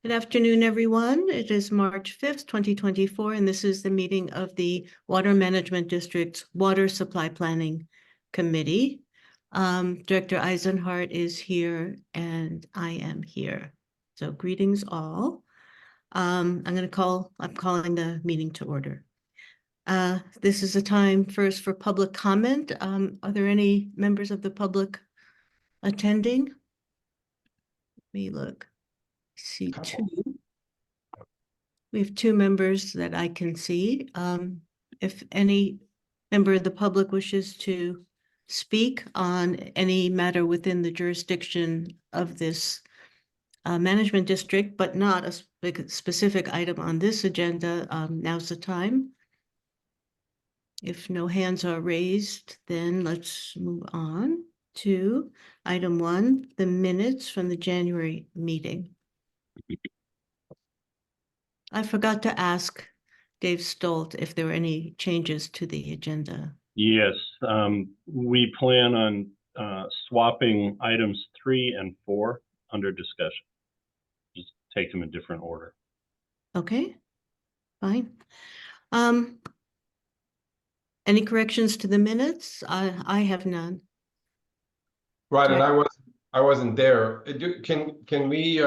Good afternoon, everyone. It is March 5th, 2024, and this is the meeting of the Water Management District's Water Supply Planning Committee. Director Eisenhart is here and I am here. So greetings all. I'm calling the meeting to order. This is a time first for public comment. Are there any members of the public attending? Let me look. I see two. We have two members that I can see. If any member of the public wishes to speak on any matter within the jurisdiction of this management district, but not a specific item on this agenda, now's the time. If no hands are raised, then let's move on to item 1, the minutes from the January meeting. I forgot to ask Dave Stolt if there were any changes to the agenda. Yes, we plan on swapping items 3 and 4 under discussion. Just take them in different order. Okay, fine. Any corrections to the minutes? I have none. Right, and I wasn't there. Can we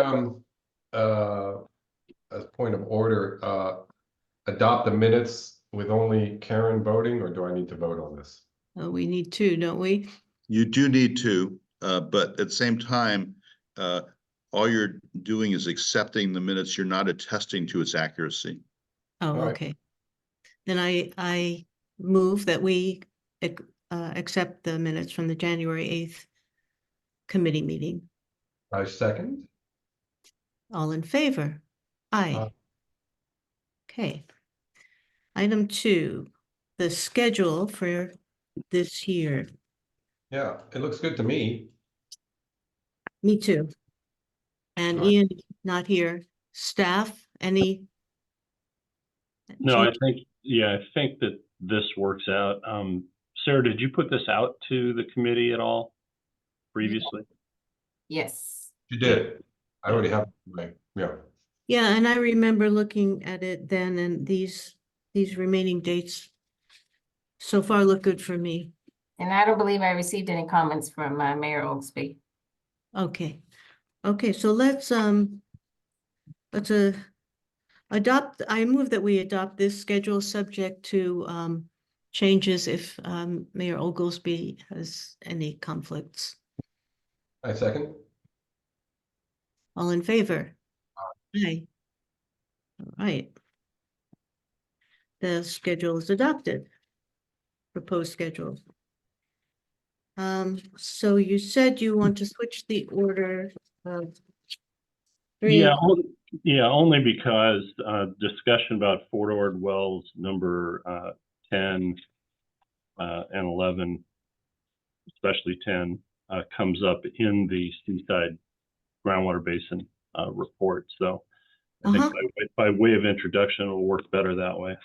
as point of order adopt the minutes with only Karen voting, or do I need to vote on this? We need to, don't we? You do need to, but at the same time, all you're doing is accepting the minutes. You're not attesting to its accuracy. Oh, All right. okay. Then I move that we accept the minutes from the January 8th committee meeting. I second. All in favor? Aye. Okay. Item 2, the schedule for this year. Yeah, it looks good to me. Me too. And Right. Ian, not here. Staff, any? No, I change? think that this works out. Sarah, did you put this out to the committee at all previously? Yes. You did. I already have it. Yeah. Yeah, and I remember looking at it then, and these remaining dates so far look good for me. And I don't believe I received any comments from Mayor Oglesby. Okay. Okay, so let's adopt, I move that we adopt this schedule subject to changes if Mayor Oglesby has any conflicts. I second. All in favor? Aye. All right. The schedule is adopted. Proposed schedule. So you said you want to switch the order of three. Yeah, only because discussion about Fort Wells number 10 and 11, especially 10, comes up in the Seaside Groundwater Basin report. So I think by way of introduction, it'll work better that way.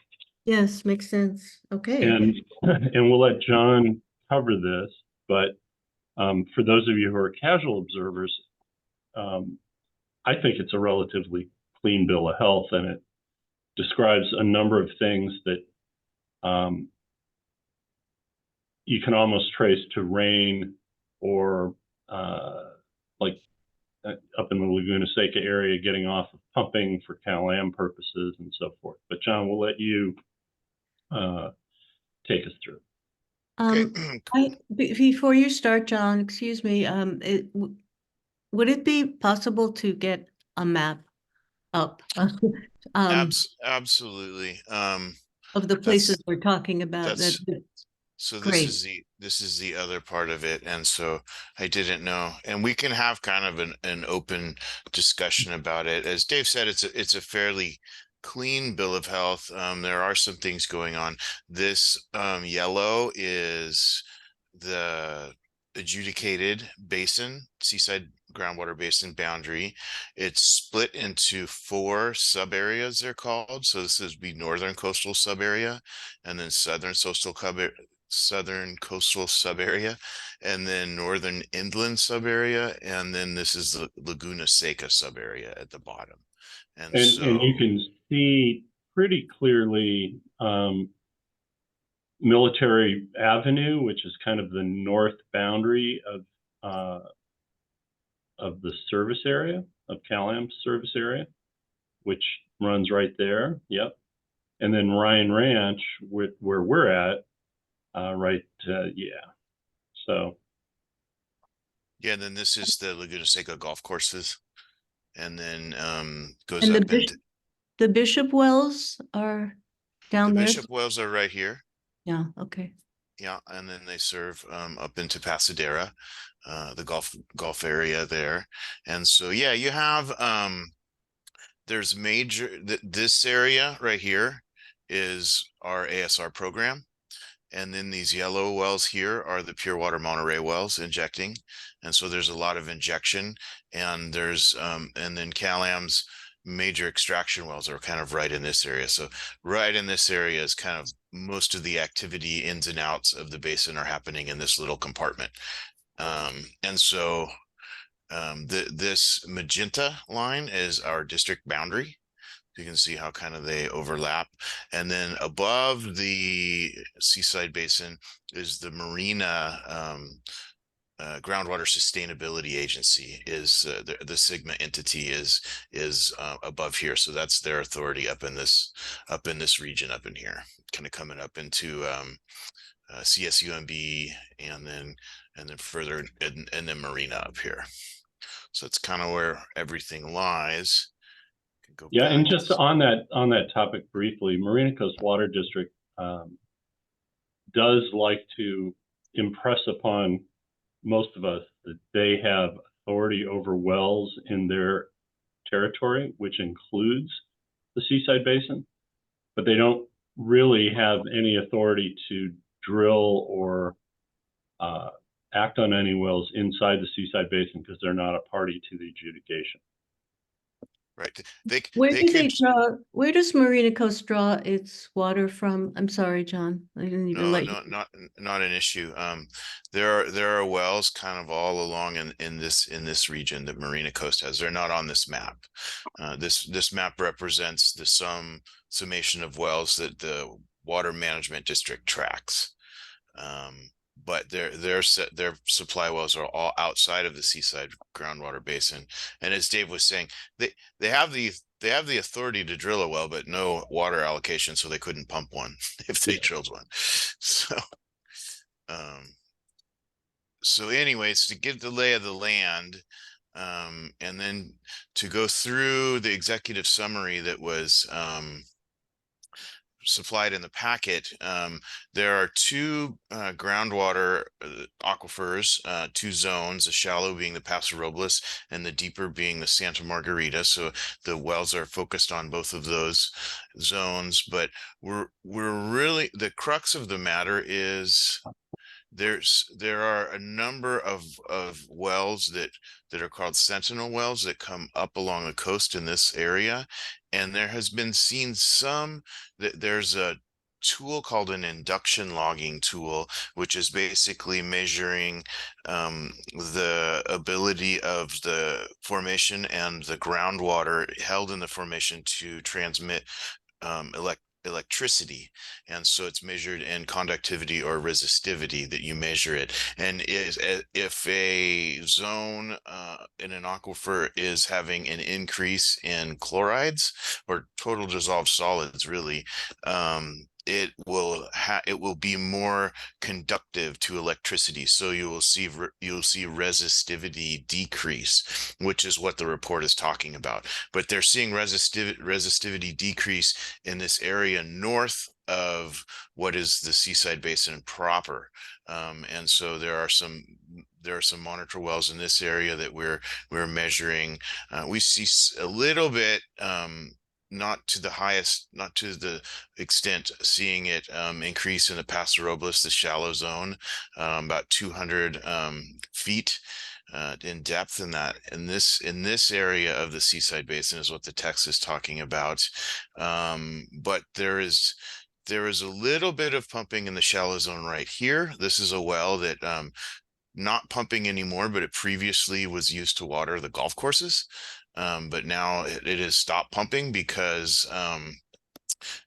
Yes, makes sense. Okay. And we'll let John cover this, but for those of you who are casual observers, I think it's a relatively clean bill of health, and it describes a number of things that you can almost trace to rain or like up in the Laguna Seca area, getting off of pumping for Cal-Am purposes and so forth. But John, we'll let you take us through. Before you start, John, excuse me, would it be possible to get a map up Absolutely. of the places we're talking about? So Great. this is the other part of it, and so I didn't know, and we can have kind of an open discussion about it. As Dave said, it's a fairly clean bill of health. There are some things going on. This yellow is the adjudicated basin, Seaside Groundwater Basin boundary. It's split into 4 sub areas, they're called. So this is the northern coastal sub area, and then southern southern coastal subarea, and then northern inland subarea, and then this is the Laguna Seca subarea at the bottom. And so you can see pretty clearly Military Avenue, which is kind of the north boundary of the service area, of Cal-Am's service area, which runs right there. Yep. And then Ryan Ranch, where we're at, right, yeah. So. yeah, and then this is the Laguna Seca golf courses, and then goes And up into the Bishop Wells are down the there? Bishop Wells are right here. Yeah, okay. Yeah, and then they serve up into Pasadena, the golf area there. And so yeah, you have there's this area right here is our ASR program. And then these yellow wells here are the pure water Monterey wells injecting. And so there's a lot of injection, and there's and then Cal-Am's major extraction wells are kind of right in this area. So right in this area is kind of most of the activity ins and outs of the basin are happening in this little compartment. And so this magenta line is our district boundary. You can see how kind of they overlap. And then above the Seaside Basin is the Marina Groundwater Sustainability Agency, is the Sigma entity is above here. So that's their authority up in this region up in here, kind of coming up into CSUMB and then further and then Marina up here. So that's kind of where everything lies. Yeah, and just on that topic briefly, Marina Coast Water District does like to impress upon most of us that they have authority over wells in their territory, which includes the Seaside Basin, but they don't really have any authority to drill or act on any wells inside the Seaside Basin because they're not a party to the adjudication. Right. Where does Marina Coast draw its water from? I'm sorry, John. I didn't even let you. Not an issue. There are wells kind of all along in this region that Marina Coast has. They're not on this map. This map represents the summation of wells that the Water Management District tracks. But their supply wells are all outside of the Seaside groundwater basin. And as Dave was saying, they have the authority to drill a well, but no water allocation, so they couldn't pump one if they drilled one. So anyways, to get the lay of the land, and then to go through the executive summary that was supplied in the packet, there are two groundwater aquifers, two zones, the shallow being the Paso Robles and the deeper being the Santa Margarita. So the wells are focused on both of those zones, but we're really, the crux of the matter is there are a number of wells that are called sentinel wells that come up along the coast in this area, and there has been seen there's a tool called an induction logging tool, which is basically measuring the ability of the formation and the groundwater held in the formation to transmit electricity. And so it's measured in conductivity or resistivity that you measure it. And if a zone in an aquifer is having an increase in chlorides or total dissolved solids, really, it will be more conductive to electricity. So you will see resistivity decrease, which is what the report is talking about. But they're seeing resistivity decrease in this area north of what is the Seaside Basin proper. And so there are some monitor wells in this area that we're measuring. We see a little bit, not to the extent seeing it increase in the Paso Robles, the shallow zone, about 200 feet in depth in that. In this area of the Seaside Basin is what the text is talking about. But there is there is a little bit of pumping in the shallow zone right here. This is a well that not pumping anymore, but it previously was used to water the golf courses. But now it has stopped pumping because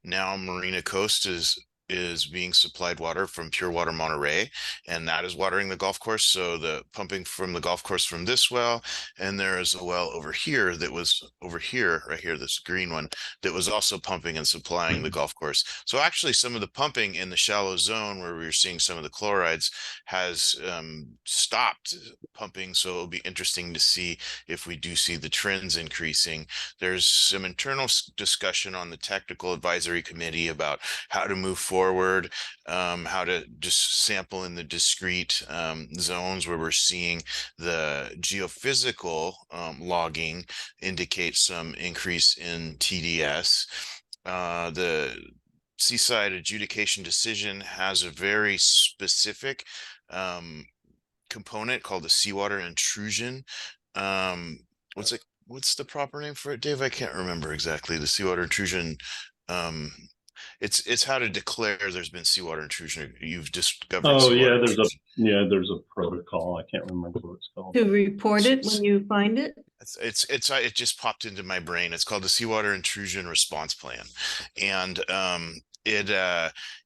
now Marina Coast is being supplied water from Pure Water Monterey, and that is watering the golf course. So the pumping from the golf course from this well, and there is a well over here that was over here, right here, this green one, that was also pumping and supplying the golf course. So actually some of the pumping in the shallow zone where we were seeing some of the chlorides has stopped pumping. So it'll be interesting to see if we do see the trends increasing. There's some internal discussion on the technical advisory committee about how to move forward, how to just sample in the discrete zones where we're seeing the geophysical logging indicate some increase in TDS. The Seaside adjudication decision has a very specific component called the seawater intrusion. What's the proper name for it, Dave? I can't remember exactly. The seawater intrusion. It's how to declare there's been seawater intrusion. You've discovered. Oh seawater yeah, intrusion. there's a protocol. I can't remember what it's called. To report it when you find it? It just popped into my brain. It's called the Seawater Intrusion Response Plan, and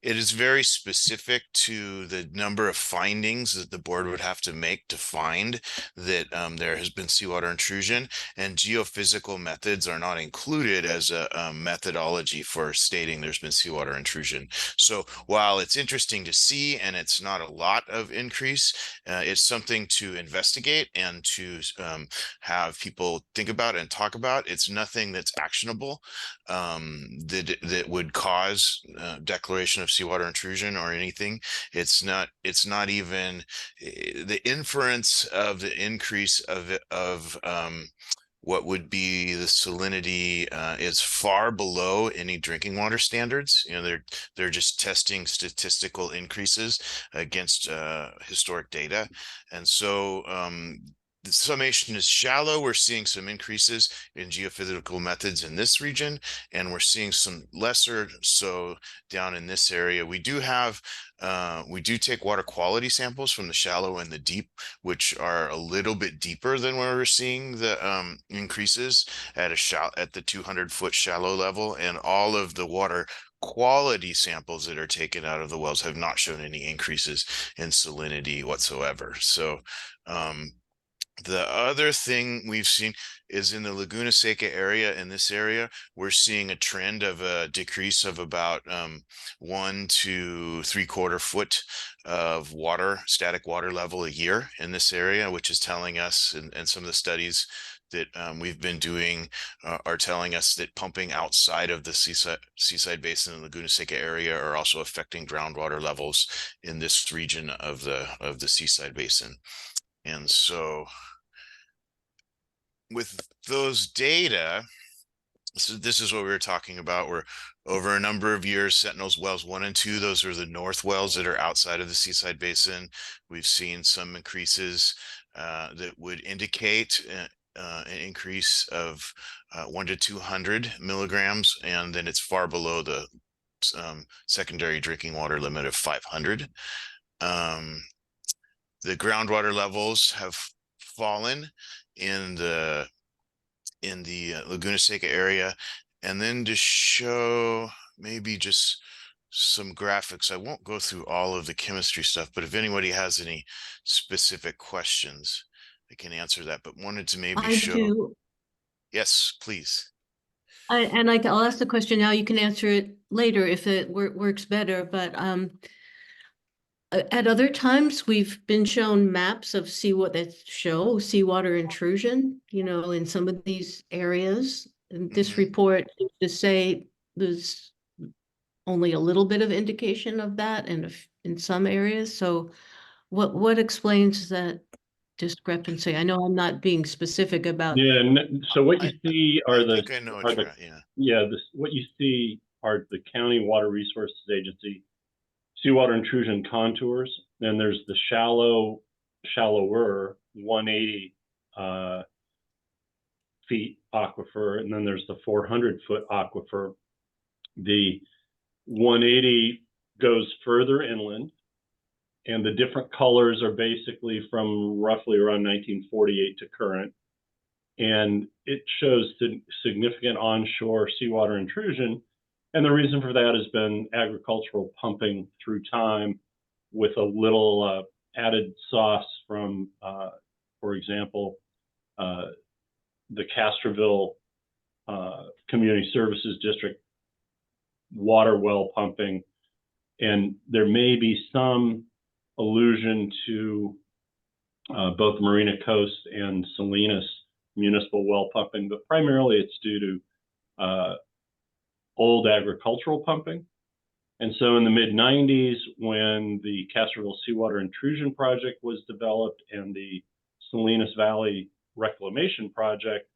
it is very specific to the number of findings that the board would have to make to find that there has been seawater intrusion, and geophysical methods are not included as a methodology for stating there's been seawater intrusion. So while it's interesting to see and it's not a lot of increase, it's something to investigate and to have people think about and talk about. It's nothing that's actionable that would cause declaration of seawater intrusion or anything. It's not even the inference of the increase of what would be the salinity is far below any drinking water standards. You know, they're just testing statistical increases against historic data, and so the summation is shallow. We're seeing some increases in geophysical methods in this region, and we're seeing some lesser so down in this area. We do take water quality samples from the shallow and the deep, which are a little bit deeper than where we're seeing the increases at the 200-foot shallow level, and all of the water quality samples that are taken out of the wells have not shown any increases in salinity whatsoever. So the other thing we've seen is in the Laguna Seca area. In this area, we're seeing a trend of a decrease of about 1 to 3/4 foot of static water level a year in this area, which is telling us, and some of the studies that we've been doing are telling us that pumping outside of the Seaside Basin and Laguna Seca area are also affecting groundwater levels in this region of the Seaside Basin. And so with those data, so this is what we were talking about. We're over a number of years, Sentinels wells 1 and 2, those are the north wells that are outside of the Seaside Basin. We've seen some increases that would indicate an increase of 1 to 200 milligrams, and then it's far below the secondary drinking water limit of 500. The groundwater levels have fallen in the Laguna Seca area. And then to show maybe just some graphics, I won't go through all of the chemistry stuff, but if anybody has any specific questions, I can answer that, but wanted to maybe I show. do. Yes, please. I'll ask the question now. You can answer it later if it works better, but at other times, we've been shown maps of that show seawater intrusion, in some of these areas. And this report seems to say there's only a little bit of indication of that in some areas. So what explains that discrepancy? I know I'm not being specific about. Yeah, so what you see are I think I know what you're at, yeah. what you see are the County Water Resources Agency seawater intrusion contours. Then there's the shallower 180 feet aquifer, and then there's the 400-foot aquifer. The 180 goes further inland, and the different colors are basically from roughly around 1948 to current. And it shows significant onshore seawater intrusion. And the reason for that has been agricultural pumping through time with a little added sauce from, for example, the Castroville Community Services District water well pumping. And there may be some allusion to both Marina Coast and Salinas municipal well pumping, but primarily it's due to old agricultural pumping. And so in the mid-90s, when the Castroville Seawater Intrusion Project was developed and the Salinas Valley Reclamation Project,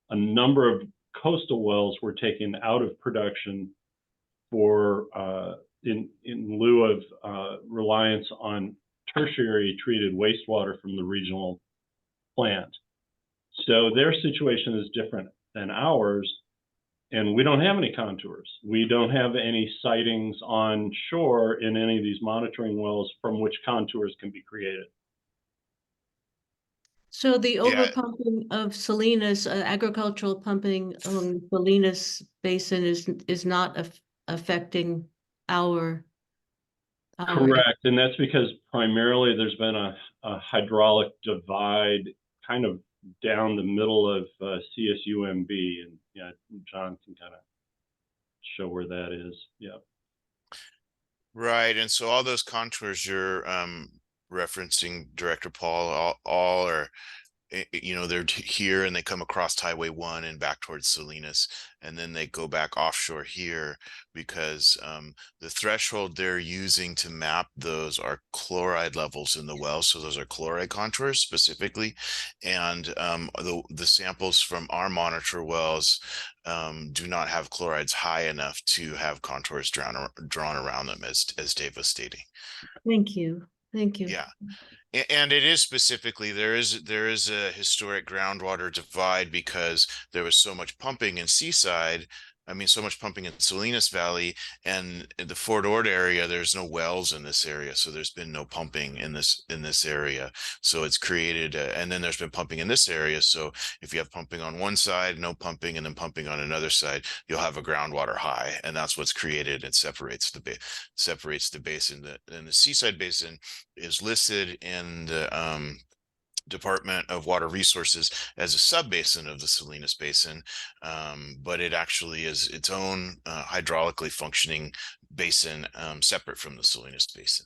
a number of coastal wells were taken out of production for in lieu of reliance on tertiary treated wastewater from the regional plant. So their situation is different than ours, and we don't have any contours. We don't have any sightings on shore in any of these monitoring wells from which contours can be created. So the Yeah. overpumping of Salinas, agricultural pumping on Salinas Basin is not affecting our. Correct, and that's because primarily there's been a hydraulic divide kind of down the middle of CSUMB, and yeah, John can kind of show where that is. Yeah. Right, and so all those contours you're referencing, Director Paul, all are, you know, they're here and they come across Highway 1 and back towards Salinas, and then they go back offshore here because the threshold they're using to map those are chloride levels in the well. So those are chloride contours specifically, and the samples from our monitor wells do not have chlorides high enough to have contours drawn around them, as Dave was stating. Thank you. Yeah. And it is specifically, there is a historic groundwater divide because there was so much pumping in Seaside. I mean, so much pumping in Salinas Valley, and in the Fort Ord area, there's no wells in this area. So there's been no pumping in this area. So it's created, and then there's been pumping in this area. So if you have pumping on one side, no pumping, and then pumping on another side, you'll have a groundwater high. And that's what's created and separates the basin. And the Seaside Basin is listed in the Department of Water Resources as a sub-basin of the Salinas Basin, but it actually is its own hydraulically functioning basin, separate from the Salinas Basin.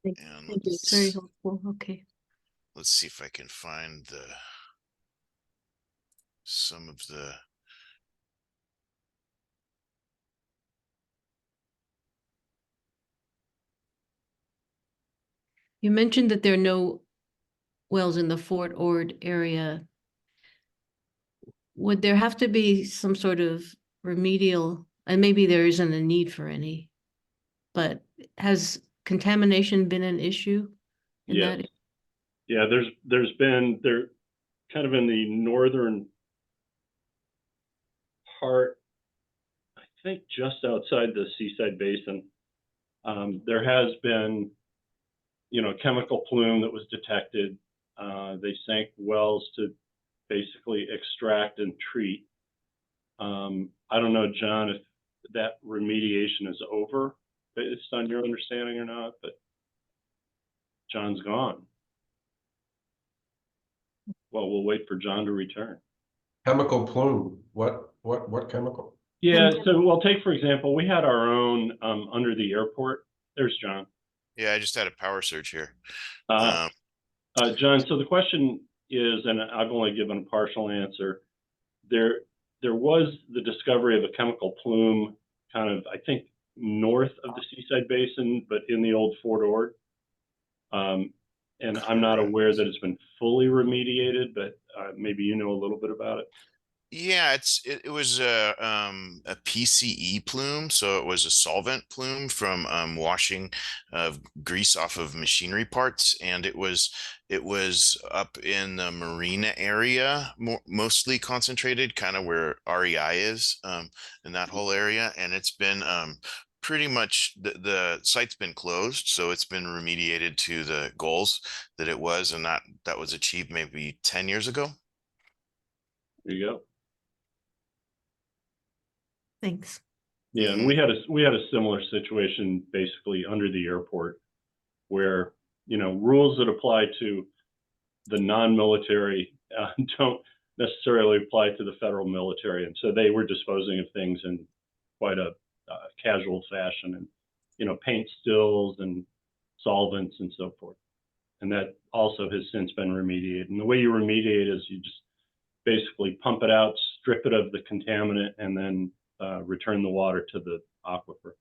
Thank And you. It's very helpful. Okay. let's see if I can find some of the. You mentioned that there are no wells in the Fort Ord area. Would there have to be some sort of remedial, and maybe there isn't a need for any, but has contamination been an issue in Yes. that? Yeah, there's been, they're kind of in the northern part, I think just outside the Seaside Basin. There has been, you know, chemical plume that was detected. They sank wells to basically extract and treat. I don't know, John, if that remediation is over, based on your understanding or not, but John's gone. Well, we'll wait for John to return. Chemical plume, what chemical? Yeah, so well, take for example, we had our own under the airport. There's John. Yeah, I just had a power surge here. John, so the question is, and I've only given a partial answer, there was the discovery of a chemical plume kind of, I think, north of the Seaside Basin, but in the old Fort Ord. And I'm not aware that it's been fully remediated, but maybe you know a little bit about it. Yeah, it was a PCE plume, so it was a solvent plume from washing grease off of machinery parts, and it was up in the marina area, mostly concentrated, kind of where REI is, in that whole area, and it's been pretty much the site's been closed, so it's been remediated to the goals that it was, and that was achieved maybe 10 years ago. There you go. Thanks. Yeah, and we had a similar situation basically under the airport where, rules that apply to the non-military don't necessarily apply to the federal military. And so they were disposing of things in quite a casual fashion, and, paint stills and solvents and so forth. And that also has since been remediated. And the way you remediate is you just basically pump it out, strip it of the contaminant, and then return the water to the aquifer.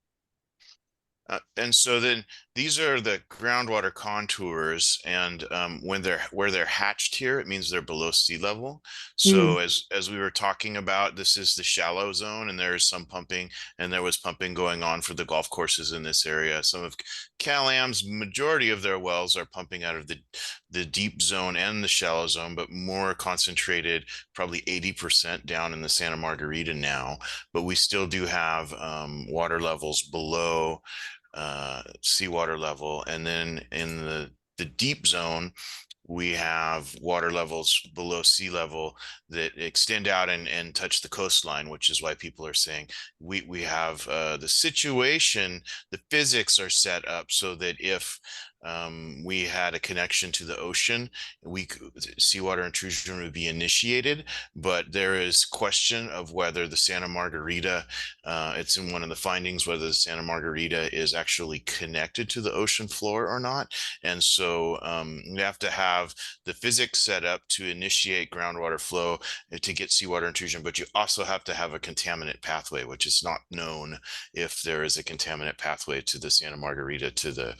And so then these are the groundwater contours, and where they're hatched here, it means they're below sea level. So as we were talking about, this is the shallow zone, and there's some pumping, and there was pumping going on for the golf courses in this area. Some of Cal-Am's majority of their wells are pumping out of the deep zone and the shallow zone, but more concentrated, probably 80% down in the Santa Margarita now. But we still do have water levels below seawater level, and then in the deep zone we have water levels below sea level that extend out and touch the coastline, which is why people are saying we have the situation, the physics are set up so that if we had a connection to the ocean, seawater intrusion would be initiated. But there is question of whether the Santa Margarita, it's in one of the findings, whether the Santa Margarita is actually connected to the ocean floor or not. And so we have to have the physics set up to initiate groundwater flow to get seawater intrusion, but you also have to have a contaminant pathway, which is not known if there is a contaminant pathway to the Santa Margarita to the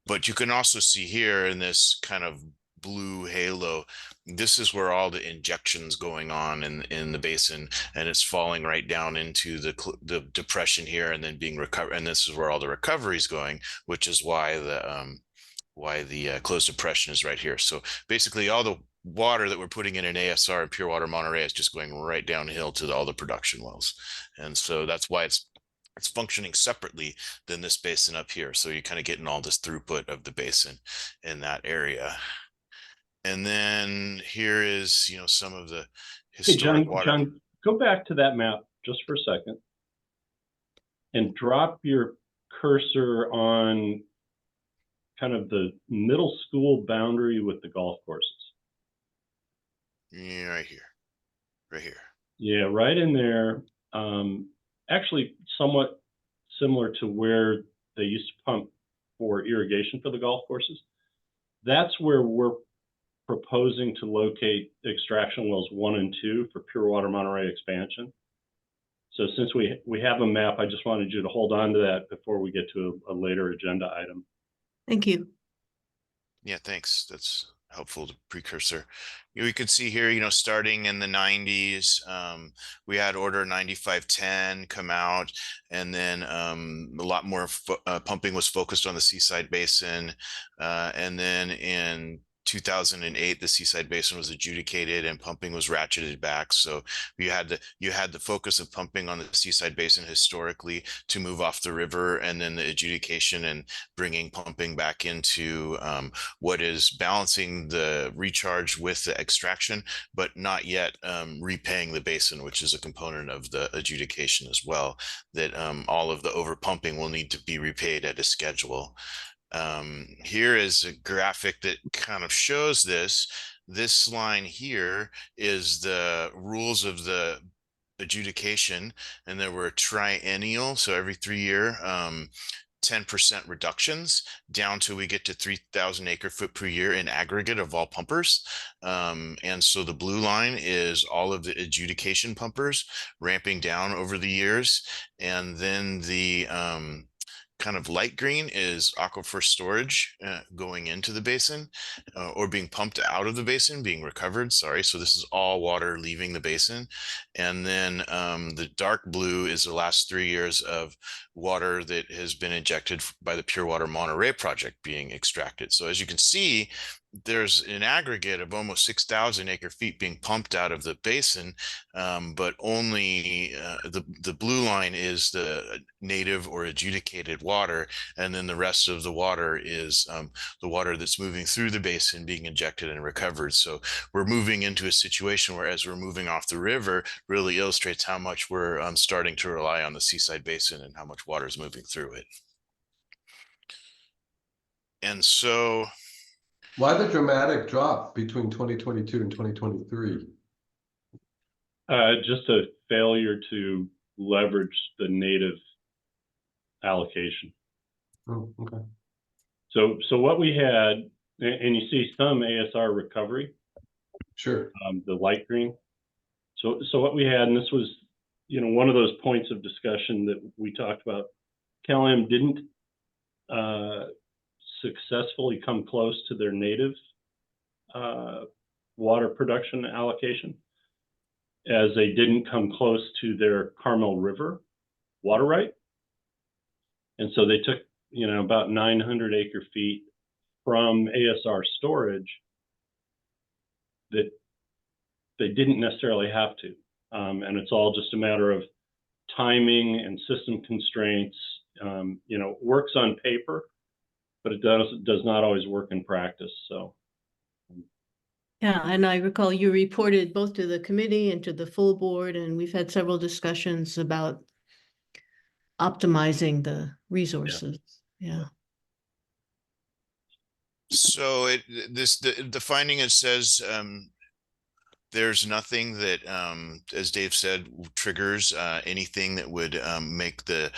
but you can also see here in this kind of blue halo, this is where all the injections going on in the basin, and it's falling right down into the depression here, and then being recovered, and this is where all the recovery is going, which is why the closed depression is right here. So basically all the water that we're putting in an ASR and Pure Water Monterey is just going right downhill to all the production wells, and so that's why it's functioning separately than this basin up here. So you're kind of getting all this throughput of the basin in that area. And then here is, some of the historic water. John, go back to that map just for a second and drop your cursor on kind of the middle school boundary with the golf courses. Yeah, right here. Yeah, right in there. Actually, somewhat similar to where they used to pump for irrigation for the golf courses. That's where we're proposing to locate extraction wells 1 and 2 for Pure Water Monterey expansion. So since we have a map, I just wanted you to hold on to that before we get to a later agenda item. Thank you. Yeah, thanks. That's helpful to precursor. We could see here, starting in the 90s, we had order 9510 come out, and then a lot more pumping was focused on the Seaside Basin, and then in 2008 the Seaside Basin was adjudicated and pumping was ratcheted back. So you had the focus of pumping on the Seaside Basin historically to move off the river, and then the adjudication and bringing pumping back into what is balancing the recharge with the extraction, but not yet repaying the basin, which is a component of the adjudication as well, that all of the over pumping will need to be repaid at a schedule. Here is a graphic that kind of shows this line here is the rules of the adjudication, and there were triennial, so every 3-year 10% reductions down till we get to 3,000 acre foot per year in aggregate of all pumpers. And so the blue line is all of the adjudication pumpers ramping down over the years, and then the kind of light green is aquifer storage going into the basin or being pumped out of the basin, being recovered. Sorry. So this is all water leaving the basin. And then the dark blue is the last 3 years of water that has been injected by the Pure Water Monterey project being extracted. So as you can see, there's an aggregate of almost 6,000 acre feet being pumped out of the basin, but only the blue line is the native or adjudicated water, and then the rest of the water is the water that's moving through the basin being injected and recovered. So we're moving into a situation where, as we're moving off the river, really illustrates how much we're starting to rely on the Seaside Basin and how much water is moving through it. And so Why the dramatic drop between 2022 and 2023? Just a failure to leverage the native allocation. Oh, okay. So what we had, and you see some ASR recovery, Sure. the light green. So what we had, and this was, one of those points of discussion that we talked about, Cal-Am didn't successfully come close to their native water production allocation, as they didn't come close to their Carmel River water right. And so they took, about 900 acre feet from ASR storage that they didn't necessarily have to. And it's all just a matter of timing and system constraints. Works on paper, but it does not always work in practice. So. Yeah, and I recall you reported both to the committee and to the full board, and we've had several discussions about optimizing the resources. Yeah. So the finding, it says there's nothing that, as Dave said, triggers anything that would make the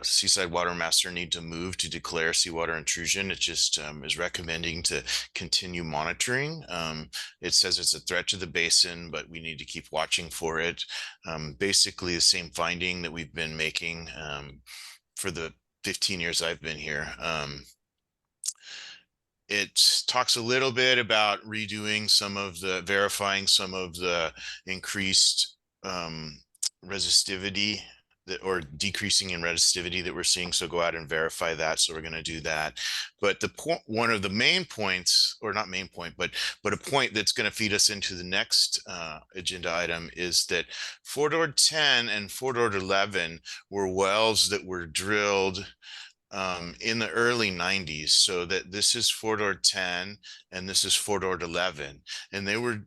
Seaside Water Master need to move to declare seawater intrusion. It just is recommending to continue monitoring. It says it's a threat to the basin, but we need to keep watching for it. Basically the same finding that we've been making for the 15 years I've been here. It talks a little bit about verifying some of the increased resistivity or decreasing in resistivity that we're seeing. So go out and verify that. So we're going to do that. But one of the main points, or not main point, but a point that's going to feed us into the next agenda item is that Fort Ord 10 and Fort Ord 11 were wells that were drilled in the early 90s. So that this is Fort Ord 10 and this is Fort Ord 11. And they were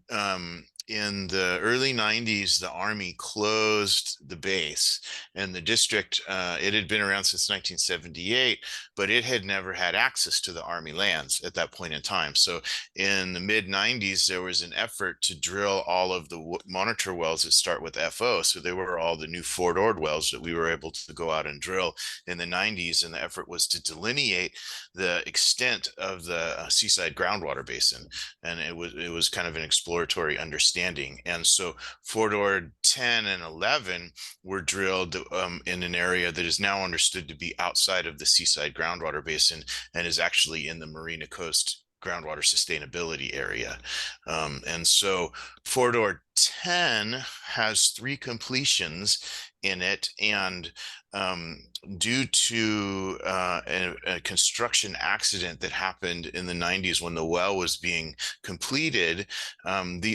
in the early 90s, the Army closed the base, and the district, it had been around since 1978, but it had never had access to the Army lands at that point in time. So in the mid 90s, there was an effort to drill all of the monitor wells that start with FO. So they were all the new Fort Ord wells that we were able to go out and drill in the 90s. And the effort was to delineate the extent of the Seaside groundwater basin. And it was kind of an exploratory understanding. And so Fort Ord 10 and 11 were drilled in an area that is now understood to be outside of the Seaside groundwater basin and is actually in the Marina Coast groundwater sustainability area. And so Fort Ord 10 has 3 completions in it, and due to a construction accident that happened in the 90s when the well was being completed,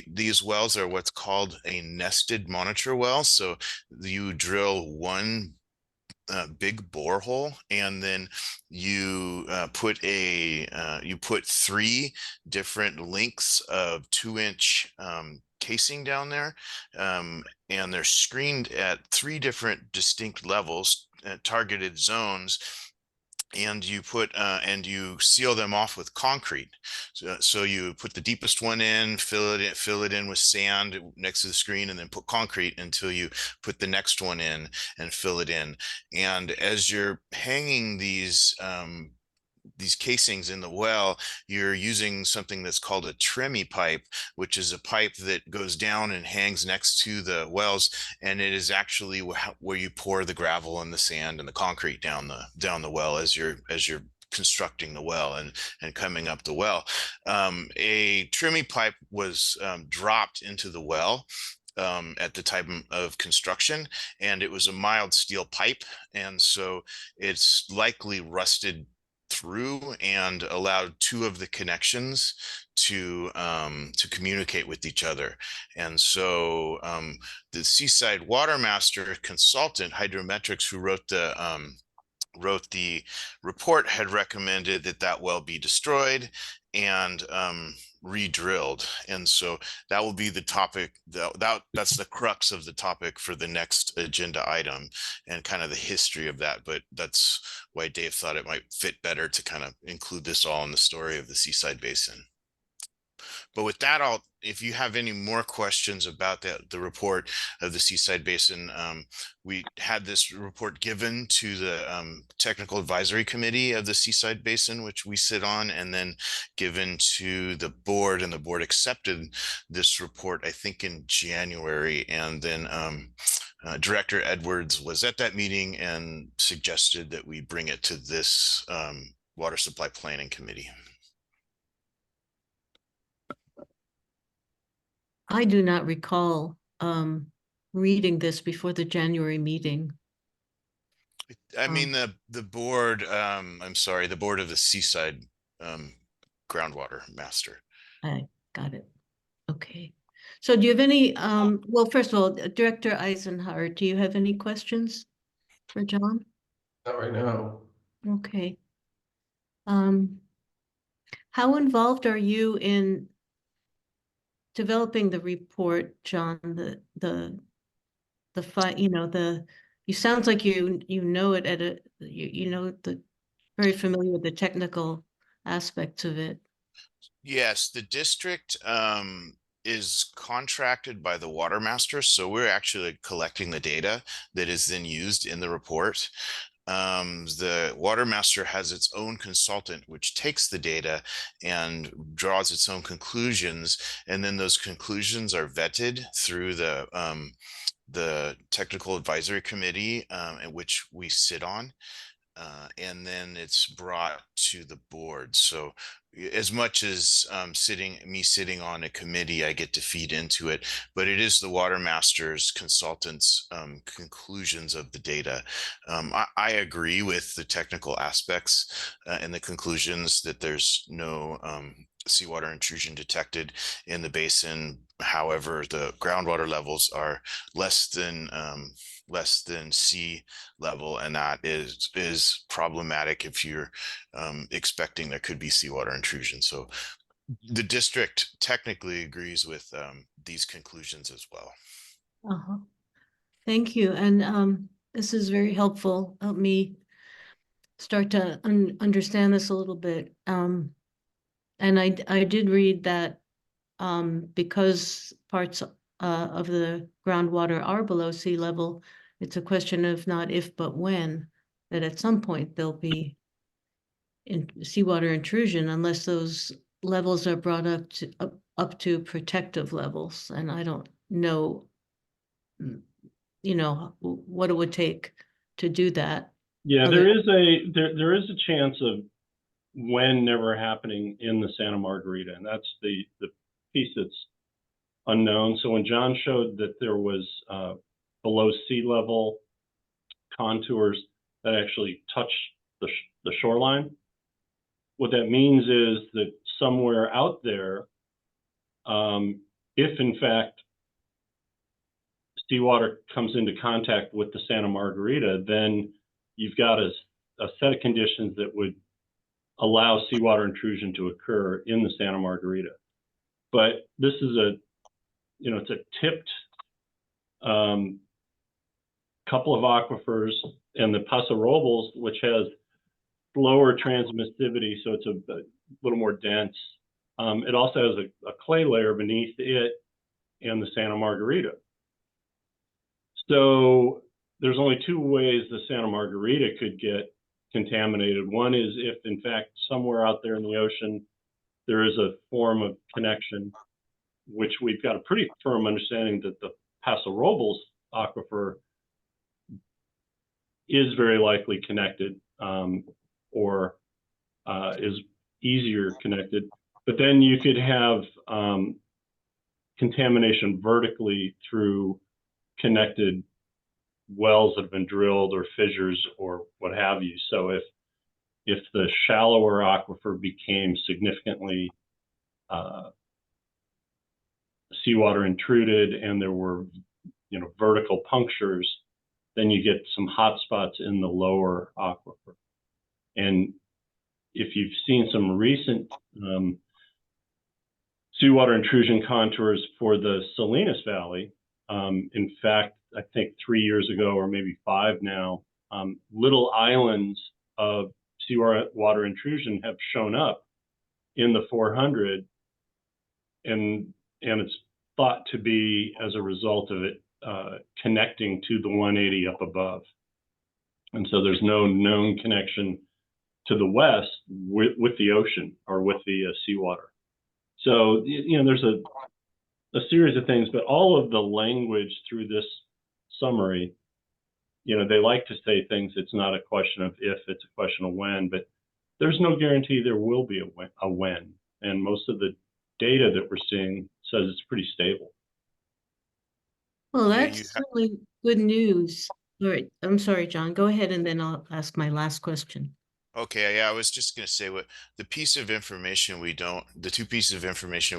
these wells are what's called a nested monitor well. So you drill one big borehole, and then you put 3 different lengths of 2-inch casing down there, and they're screened at 3 different distinct levels, targeted zones, and you seal them off with concrete. So you put the deepest one in, fill it in with sand next to the screen, and then put concrete until you put the next one in and fill it in. And as you're hanging these these casings in the well, you're using something that's called a trimmy pipe, which is a pipe that goes down and hangs next to the wells, and it is actually where you pour the gravel and the sand and the concrete down the well as you're constructing the well and coming up the well. A trimmy pipe was dropped into the well at the time of construction, and it was a mild steel pipe, and so it's likely rusted through and allowed two of the connections to communicate with each other. And so the Seaside Water Master consultant, Hydrometrics, who wrote the report, had recommended that well be destroyed and re-drilled. And so that will be the topic, that's the crux of the topic for the next agenda item, and kind of the history of that. But that's why Dave thought it might fit better to kind of include this all in the story of the Seaside Basin. But with that, if you have any more questions about the report of the Seaside Basin, we had this report given to the Technical Advisory Committee of the Seaside Basin, which we sit on, and then given to the board, and the board accepted this report, I think, in January. And then Director Edwards was at that meeting and suggested that we bring it to this Water Supply Planning Committee. I do not recall reading this before the January meeting. I mean, the board, I'm sorry, the board of the Seaside Groundwater Master. I got it. Okay. So do you have any, well, first of all, Director Eisenhardt, do you have any questions for John? Not right now. Okay. How involved are you in developing the report, John? The fight, you sounds like you know it at very familiar with the technical aspects of it. Yes, the district is contracted by the water master, so we're actually collecting the data that is then used in the report. The water master has its own consultant, which takes the data and draws its own conclusions, and then those conclusions are vetted through the Technical Advisory Committee, in which we sit on. And then it's brought to the board. So as much as sitting on a committee, I get to feed into it, but it is the water master's consultants' conclusions of the data. I agree with the technical aspects and the conclusions that there's no seawater intrusion detected in the basin. However, the groundwater levels are less than sea level, and that is problematic if you're expecting there could be seawater intrusion. So the district technically agrees with these conclusions as well. Thank you. And this is very helpful. Help me start to understand this a little bit. And I did read that because parts of the groundwater are below sea level, it's a question of not if, but when, that at some point there'll be seawater intrusion unless those levels are brought up to protective levels. And I don't know, what it would take to do that. Yeah, there is a chance of when never happening in the Santa Margarita, and that's the piece that's unknown. So when John showed that there was below sea level contours that actually touch the shoreline, what that means is that somewhere out there, if in fact seawater comes into contact with the Santa Margarita, then you've got a set of conditions that would allow seawater intrusion to occur in the Santa Margarita. But this is it's a tipped couple of aquifers, and the Paso Robles, which has lower transmissivity, so it's a little more dense. It also has a clay layer beneath it and the Santa Margarita. So there's only two ways the Santa Margarita could get contaminated. One is if, in fact, somewhere out there in the ocean, there is a form of connection, which we've got a pretty firm understanding that the Paso Robles aquifer is very likely connected, or is easier connected. But then you could have contamination vertically through connected wells that have been drilled or fissures or what have you. So if the shallower aquifer became significantly seawater intruded and there were, vertical punctures, then you get some hot spots in the lower aquifer. And if you've seen some recent seawater intrusion contours for the Salinas Valley, in fact, I think 3 years ago or maybe 5 now, little islands of seawater intrusion have shown up in the 400, and it's thought to be as a result of it connecting to the 180 up above. And so there's no known connection to the west with the ocean or with the seawater. So, there's a series of things, but all of the language through this summary, they like to say things. It's not a question of if, it's a question of when, but there's no guarantee there will be a when. And most of the data that we're seeing says it's pretty stable. Well, Yeah, that's certainly good news. All right, I'm sorry, John, go ahead and then I'll ask my last question. Okay, yeah, I was just going to say the two pieces of information we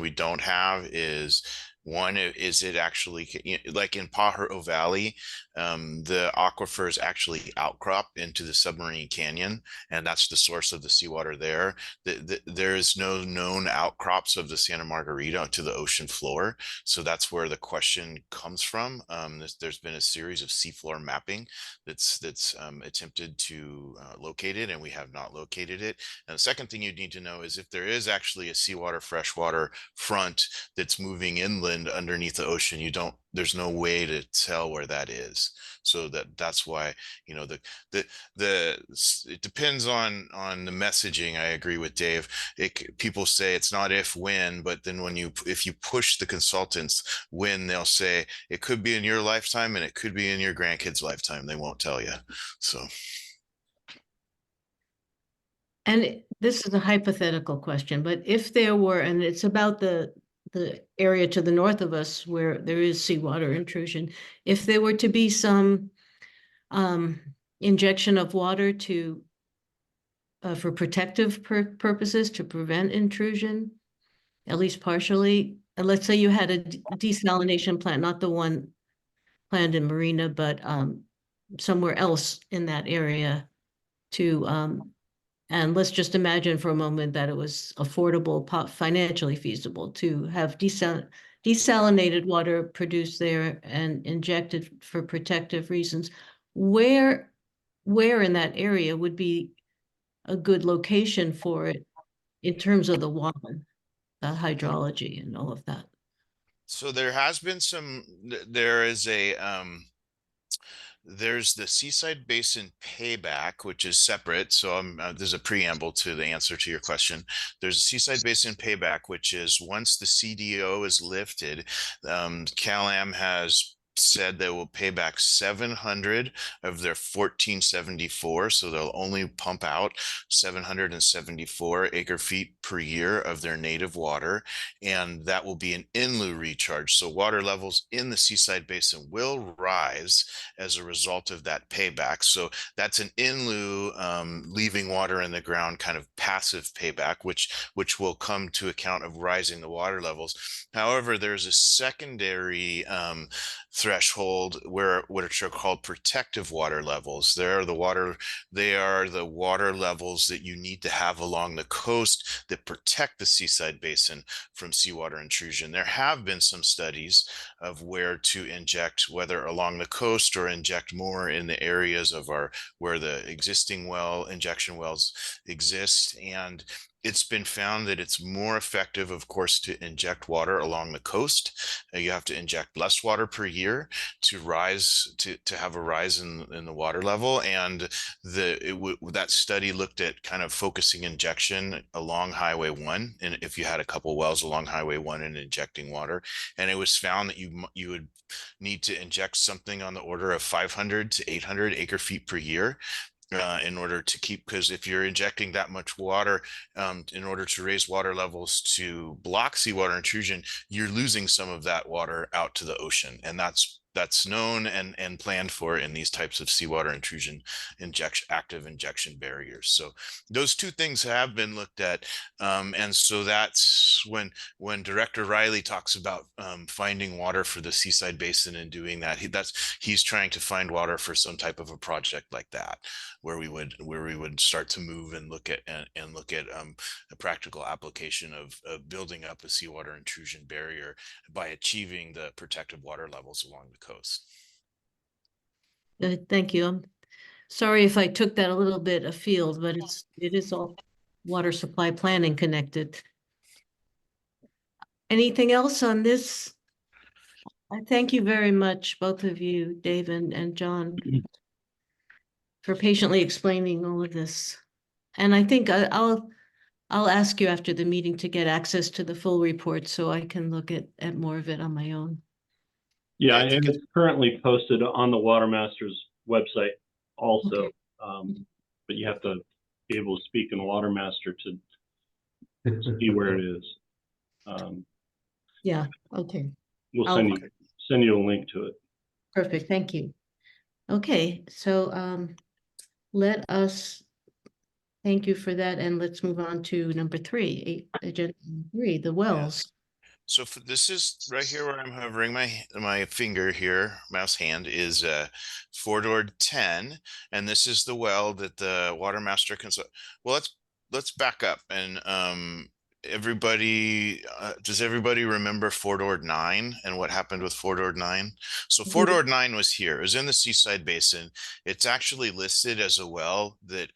don't have is one, is it actually like in Pajaro Valley, the aquifers actually outcrop into the submarine canyon, and that's the source of the seawater there. There is no known outcrops of the Santa Margarita to the ocean floor. So that's where the question comes from. There's been a series of seafloor mapping that's attempted to locate it, and we have not located it. And the second thing you need to know is if there is actually a seawater freshwater front that's moving inland underneath the ocean, there's no way to tell where that is. So that's why, it depends on the messaging. I agree with Dave. People say it's not if, when, but then if you push the consultants when, they'll say it could be in your lifetime and it could be in your grandkids' lifetime. They won't tell you. So. And this is a hypothetical question, but if there were, and it's about the area to the north of us where there is seawater intrusion, if there were to be some injection of water for protective purposes to prevent intrusion, at least partially, and let's say you had a desalination plant, not the one planned in Marina, but somewhere else in that area and let's just imagine for a moment that it was affordable, financially feasible to have desalinated water produced there and injected for protective reasons. Where in that area would be a good location for it in terms of the water, the hydrology and all of that? So there has been there's the Seaside Basin Payback, which is separate. So there's a preamble to the answer to your question. There's a Seaside Basin Payback, which is once the CDO is lifted, CalAm has said they will pay back 700 of their 1474. So they'll only pump out 774 acre feet per year of their native water. And that will be an in lieu recharge. So water levels in the Seaside Basin will rise as a result of that payback. So that's an in lieu, leaving water in the ground kind of passive payback, which will come to account of rising the water levels. However, there's a secondary threshold which are called protective water levels. They are the water levels that you need to have along the coast that protect the Seaside Basin from seawater intrusion. There have been some studies of where to inject, whether along the coast or inject more in the areas of where the existing injection wells exist. And It's been found that it's more effective, of course, to inject water along the coast. You have to inject less water per year to have a rise in the water level. And that study looked at kind of focusing injection along Highway 1, and if you had a couple wells along Highway 1 and injecting water, and it was found that you would need to inject something on the order of 500 to 800 acre feet per year in order to keep, because if you're injecting that much water in order to raise water levels to block seawater intrusion, you're losing some of that water out to the ocean. And that's known and planned for in these types of seawater intrusion active injection barriers. So those two things have been looked at. And so that's when Director Riley talks about finding water for the Seaside Basin and doing that, he's trying to find water for some type of a project like that, where we would start to move and look at a practical application of building up a seawater intrusion barrier by achieving the protected water levels along the coast. Thank you. I'm sorry if I took that a little bit afield, but it is all water supply planning connected. Anything else on this? I thank you very much, both of you, Dave and John, for patiently explaining all of this. And I think I'll ask you after the meeting to get access to the full report so I can look at more of it on my own. Yeah, I think and it's currently posted on the Watermasters website also. Okay. But you have to be able to speak in Watermaster to see where it is. Yeah, okay, We'll I'll- send you a link to it. perfect, thank you. Okay, so let us, thank you for that, and let's move on to number 3, agenda 3, the wells. So this is right here where I'm hovering my finger here, mouse hand, is Fordord 10, and this is the well that the Watermaster well, let's back up and everybody, does everybody remember Fordord 9 and what happened with Fordord 9? So Fordord 9 was here. It was in the Seaside Basin. It's actually listed as a well that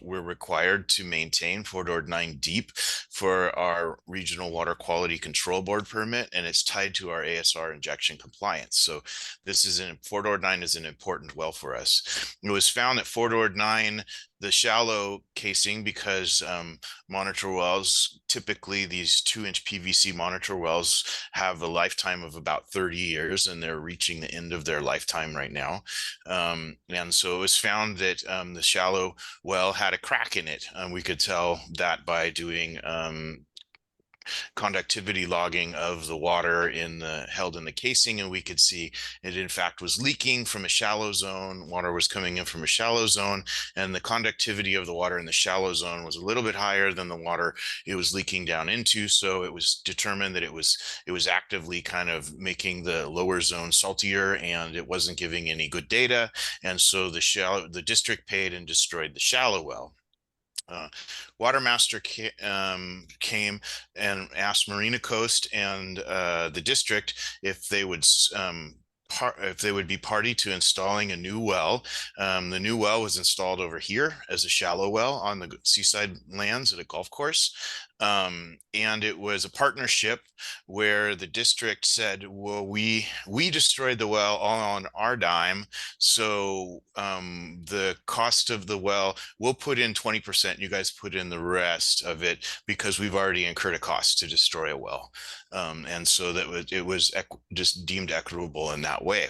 we're required to maintain Fordord 9 deep for our Regional Water Quality Control Board permit, and it's tied to our ASR injection compliance. So Fordord 9 is an important well for us. It was found that Fordord 9, the shallow casing, because monitor wells, typically these 2-inch PVC monitor wells, have a lifetime of about 30 years, and they're reaching the end of their lifetime right now. And so it was found that the shallow well had a crack in it. We could tell that by doing conductivity logging of the water held in the casing, and we could see it in fact was leaking from a shallow zone. Water was coming in from a shallow zone, and the conductivity of the water in the shallow zone was a little bit higher than the water it was leaking down into. So it was determined that it was actively kind of making the lower zone saltier, and it wasn't giving any good data. And so the district paid and destroyed the shallow well. Watermaster came and asked Marina Coast and the district if they would be party to installing a new well. The new well was installed over here as a shallow well on the seaside lands at a golf course. And it was a partnership where the district said, well, we destroyed the well all on our dime. So the cost of the well, we'll put in 20%, you guys put in the rest of it, because we've already incurred a cost to destroy a well. And so it was just deemed equitable in that way.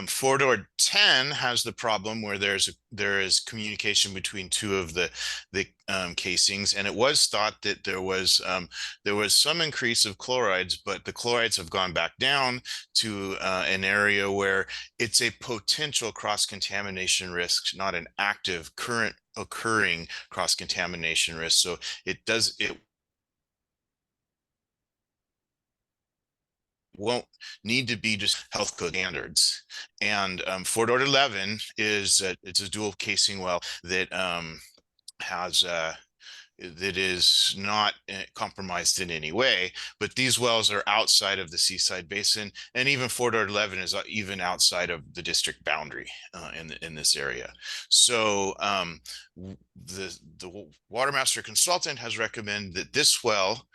Fordord 10 has the problem where there is communication between two of the casings, and it was thought that there was some increase of chlorides, but the chlorides have gone back down to an area where it's a potential cross-contamination risk, not an active current occurring cross-contamination risk. So it won't need to be just health code standards. And Fordord 11 it's a dual casing well that has that is not compromised in any way, but these wells are outside of the Seaside Basin, and even Fort Ord 11 is even outside of the district boundary in this area. So the water master consultant has recommended that this well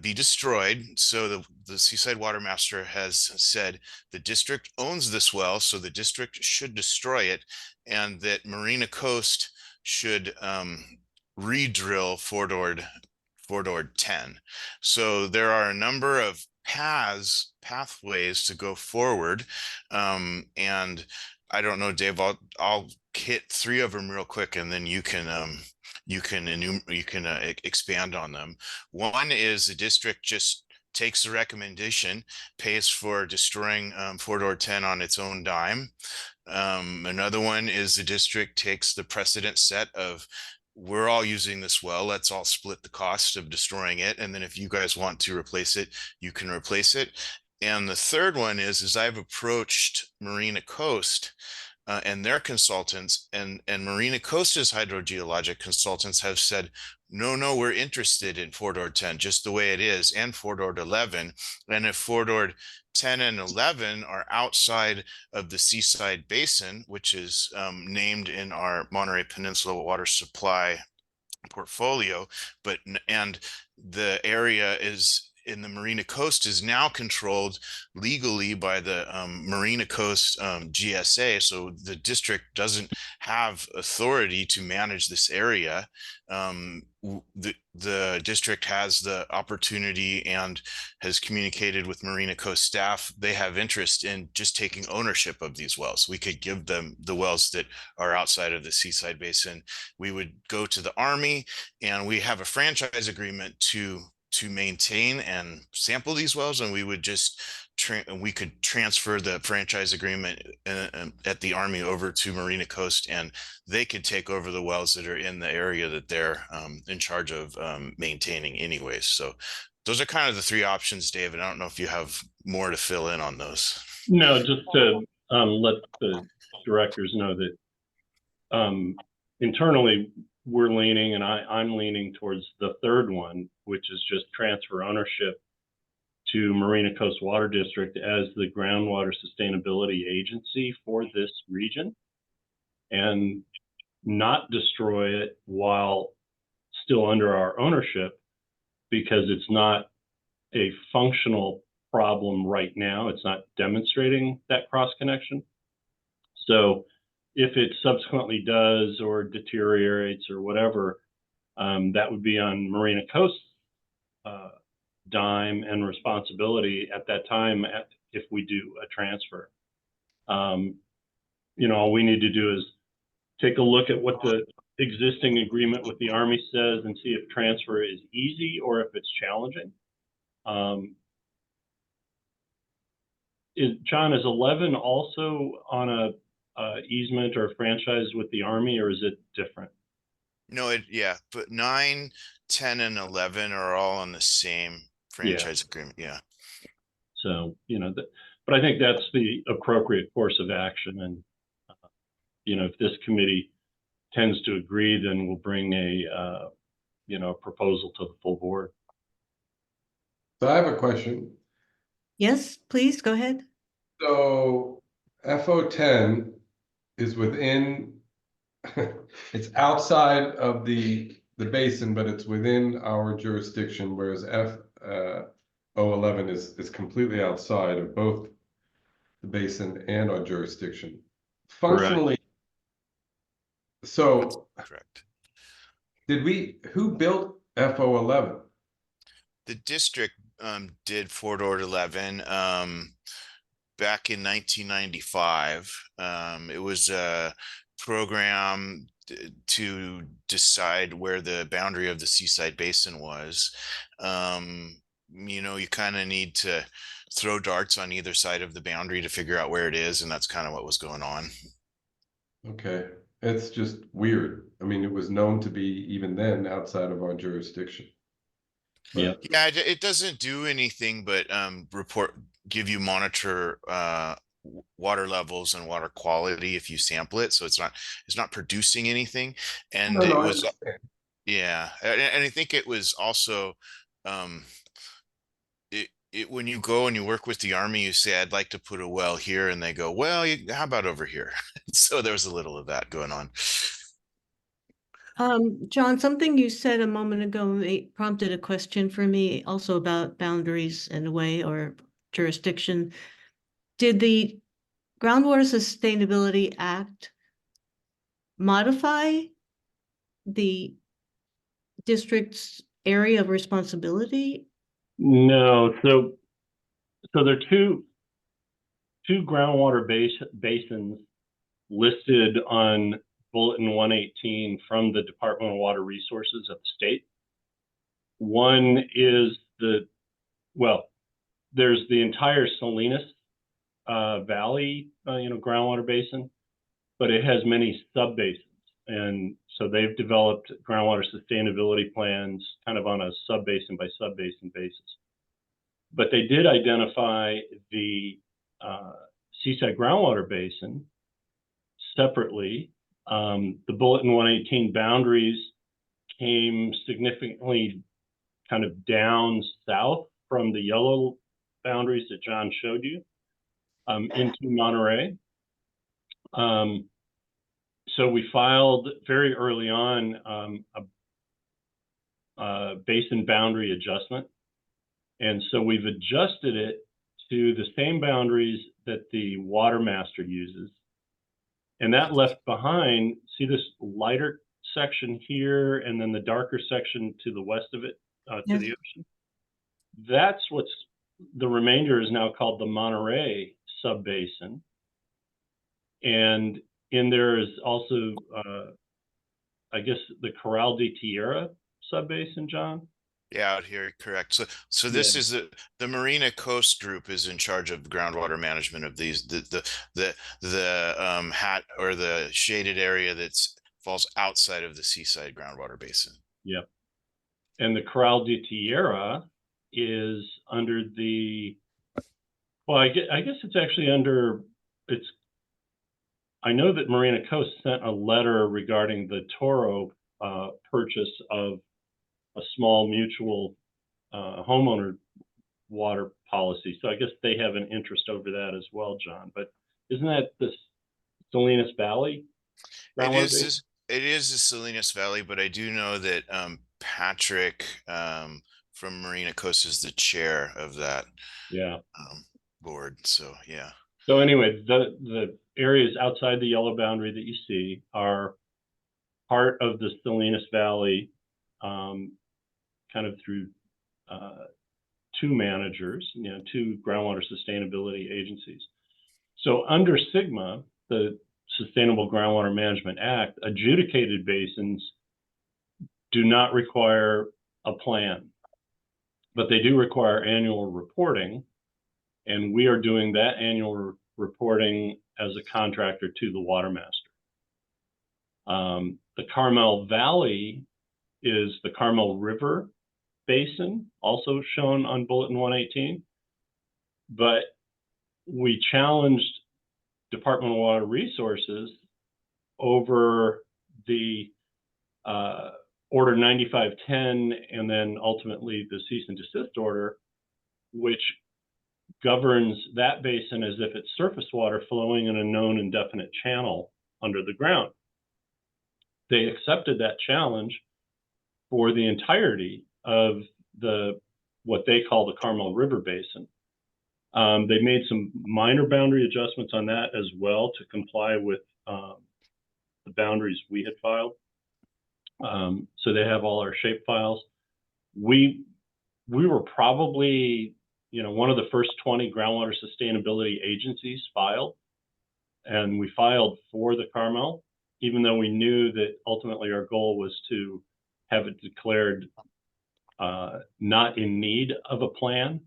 be destroyed. So the Seaside Water Master has said the district owns this well, so the district should destroy it, and that Marina Coast should re-drill Fort Ord 10. So there are a number of pathways to go forward, and I don't know, Dave. I'll hit three of them real quick, and then you can expand on them. One is the district just takes the recommendation, pays for destroying Fort Ord 10 on its own dime. Another one is the district takes the precedent set of, we're all using this well, let's all split the cost of destroying it, and then if you guys want to replace it, you can replace it. And the third one is I've approached Marina Coast and their consultants, and Marina Coast's hydrogeologic consultants have said, no, we're interested in Fort Ord 10 just the way it is, and Fort Ord 11. And if Fort Ord 10 and 11 are outside of the Seaside Basin, which is named in our Monterey Peninsula water supply portfolio, and the area is in the Marina Coast is now controlled legally by the Marina Coast GSA. So the district doesn't have authority to manage this area. The district has the opportunity and has communicated with Marina Coast staff. They have interest in just taking ownership of these wells. We could give them the wells that are outside of the Seaside Basin. We would go to the Army, and we have a franchise agreement to maintain and sample these wells, and we would just we could transfer the franchise agreement at the Army over to Marina Coast, and they could take over the wells that are in the area that they're in charge of maintaining anyways. So those are kind of the three options, David. I don't know if you have more to fill in on those. No, just to let the directors know that internally we're leaning, and I'm leaning towards the third one, which is just transfer ownership to Marina Coast Water District as the groundwater sustainability agency for this region, and not destroy it while still under our ownership, because it's not a functional problem right now. It's not demonstrating that cross connection. So if it subsequently does or deteriorates or whatever, that would be on Marina Coast dime and responsibility at that time if we do a transfer. All we need to do is take a look at what the existing agreement with the Army says and see if transfer is easy or if it's challenging. John, is 11 also on a easement or franchise with the Army, or is it different? No, but 9, 10, and 11 are all on the same franchise agreement. Yeah. So, but I think that's the appropriate course of action. And, if this committee tends to agree, then we'll bring a proposal to the full board. So I have a question. Yes, please go ahead. So FO10 is within, it's outside of the basin, but it's within our jurisdiction, whereas FO11 is completely outside of both the basin and our jurisdiction. Functionally, so Correct. who built FO11? The district did Fort Ord 11 back in 1995. It was a program to decide where the boundary of the Seaside Basin was. You kind of need to throw darts on either side of the boundary to figure out where it is, and that's kind of what was going on. Okay, it's just weird. I mean, it was known to be even then outside of our jurisdiction. Yeah. Yeah, it doesn't do anything but give you monitor water levels and water quality if you sample it. So it's not producing anything. And No, it I was, understand. Yeah, and I think it was also, um, when you go and you work with the Army, you say, I'd like to put a well here, and they go, well, how about over here? So there was a little of that going on. John, something you said a moment ago prompted a question for me also about boundaries in a way or jurisdiction. Did the Groundwater Sustainability Act modify the district's area of responsibility? No, so there are two groundwater basins listed on Bulletin 118 from the Department of Water Resources of the state. One is there's the entire Salinas Valley, groundwater basin, but it has many sub-basins. And so they've developed groundwater sustainability plans kind of on a sub-basin by sub-basin basis. But they did identify the Seaside Groundwater Basin separately. The Bulletin 118 boundaries came significantly kind of down south from the yellow boundaries that John showed you into Monterey. So we filed very early on a basin boundary adjustment. And so we've adjusted it to the same boundaries that the water master uses. And that left behind, see this lighter section here, and then the darker section to the west of it, to the ocean. That's what's, the remainder is now called the Monterey subbasin. And in there is also, I guess, the Corral de Tierra subbasin, John? Yeah, out here, correct. So this is the Marina Coast Group is in charge of groundwater management of these, the hat or the shaded area that's falls outside of the Seaside groundwater basin. Yep. And the Corral de Tierra is under the, well, I guess it's actually under, I know that Marina Coast sent a letter regarding the Toro purchase of a small mutual homeowner water policy. So I guess they have an interest over that as well, John. But isn't that the Salinas Valley? It is the Salinas Valley, but I do know that Patrick from Marina Coast is the chair of that board. So yeah. So anyway, the areas outside the yellow boundary that you see are part of the Salinas Valley, kind of through two managers, two groundwater sustainability agencies. So under SGMA, the Sustainable Groundwater Management Act, adjudicated basins do not require a plan, but they do require annual reporting. And we are doing that annual reporting as a contractor to the water master. The Carmel Valley is the Carmel River Basin, also shown on Bulletin 118. But we challenged Department of Water Resources over the Order 9510 and then ultimately the cease and desist order, which governs that basin as if it's surface water flowing in a known and definite channel under the ground. They accepted that challenge for the entirety of what they call the Carmel River Basin. They made some minor boundary adjustments on that as well to comply with the boundaries we had filed. So they have all our shape files. We were probably, one of the first 20 groundwater sustainability agencies filed, and we filed for the Carmel, even though we knew that ultimately our goal was to have it declared not in need of a plan.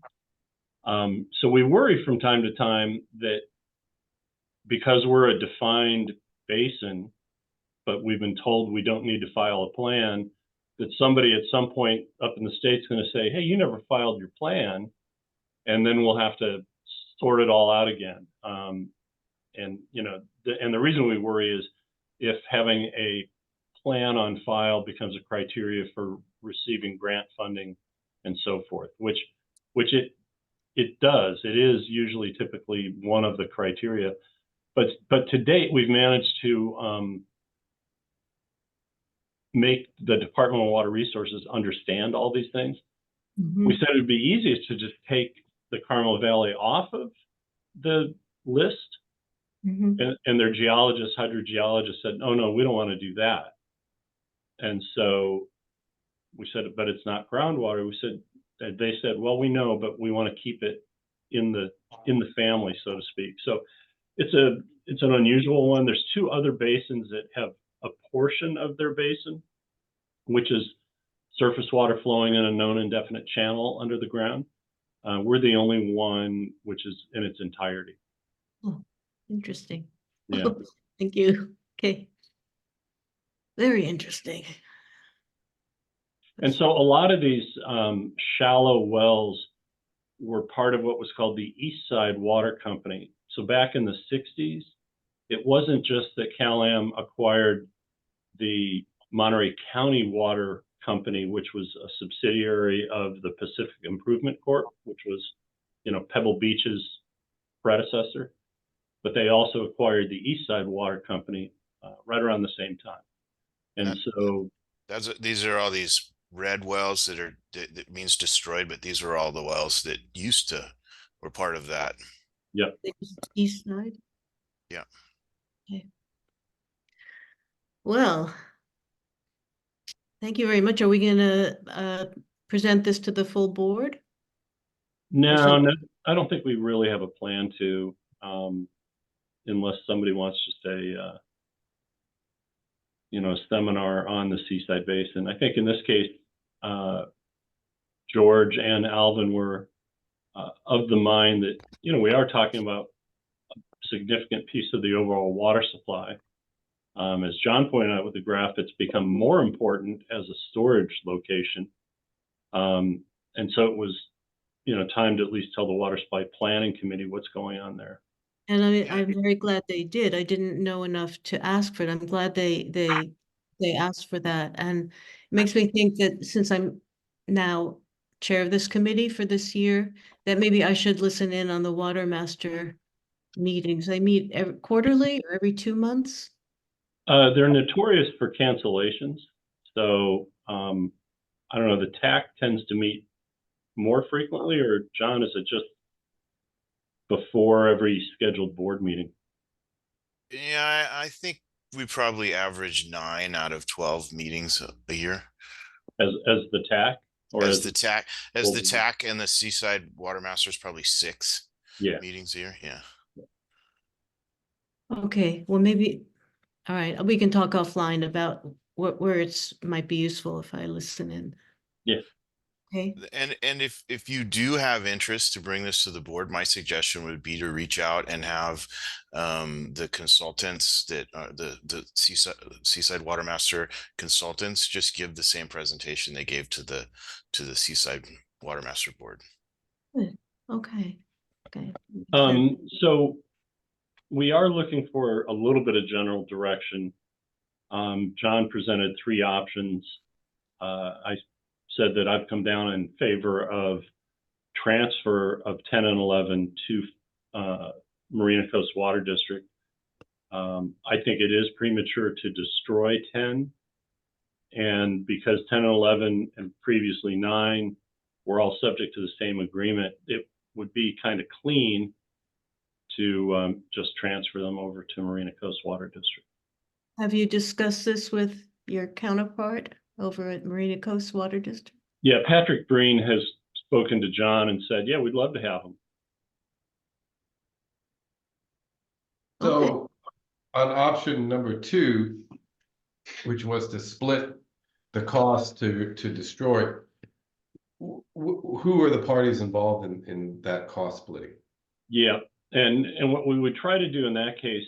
So we worry from time to time that because we're a defined basin, but we've been told we don't need to file a plan, that somebody at some point up in the state's going to say, hey, you never filed your plan, and then we'll have to sort it all out again. And the reason we worry is if having a plan on file becomes a criteria for receiving grant funding and so forth, which it does. It is usually typically one of the criteria, but to date we've managed to make the Department of Water Resources understand all these things. Mhm. We said it would be easiest to just take the Carmel Valley off of the list, Mhm. and their geologists, hydrogeologists said, oh no, we don't want to do that. And so we said, but it's not groundwater. They said, well, we know, but we want to keep it in the family, so to speak. So it's an unusual one. There's two other basins that have a portion of their basin, which is surface water flowing in a known indefinite channel under the ground. We're the only one which is in its entirety. Oh, interesting. Yeah. Thank you. Okay. Very interesting. And so a lot of these shallow wells were part of what was called the East Side Water Company. So back in the 60s, it wasn't just that Cal-Am acquired the Monterey County Water Company, which was a subsidiary of the Pacific Improvement Corp, which was, Pebble Beach's predecessor, but they also acquired the East Side Water Company right around the same time. And so These are all these red wells that means destroyed, but these are all the wells that were part of that. Yep. East side? Yeah. Okay. Well, thank you very much. Are we gonna present this to the full board? No, I don't think we really have a plan to, unless somebody wants just a seminar on the Seaside Basin. I think in this case, George and Alvin were of the mind that, we are talking about a significant piece of the overall water supply. As John pointed out with the graph, it's become more important as a storage location. And so it was, time to at least tell the Water Supply Planning Committee what's going on there. And I'm very glad they did. I didn't know enough to ask for it. I'm glad they asked for that. And it makes me think that since I'm now chair of this committee for this year, that maybe I should listen in on the Water Master meetings. They meet quarterly or every 2 months? They're notorious for cancellations. So I don't know, the TAC tends to meet more frequently, or John, is it just before every scheduled board meeting? Yeah, I think we probably average 9 out of 12 meetings a year. As the TAC? Or As the board? TAC and the Seaside Water Masters, probably 6 Yeah. meetings a year. Yeah. Okay, well, maybe, all right, we can talk offline about where it's might be useful if I listen in. Yeah. Okay. And if you do have interest to bring this to the board, my suggestion would be to reach out and have the consultants that the Seaside Water Master consultants just give the same presentation they gave to the Seaside Water Master board. Good. Okay. So we are looking for a little bit of general direction. John presented 3 options. I said that I've come down in favor of transfer of 10 and 11 to Marina Coast Water District. I think it is premature to destroy 10. And because 10 and 11 and previously 9 were all subject to the same agreement, it would be kind of clean to just transfer them over to Marina Coast Water District. Have you discussed this with your counterpart over at Marina Coast Water District? Yeah, Patrick Breen has spoken to John and said, yeah, we'd love to have him. So on option number 2, which was to split the cost to destroy, who are the parties involved in that cost splitting? Yeah, and what we would try to do in that case,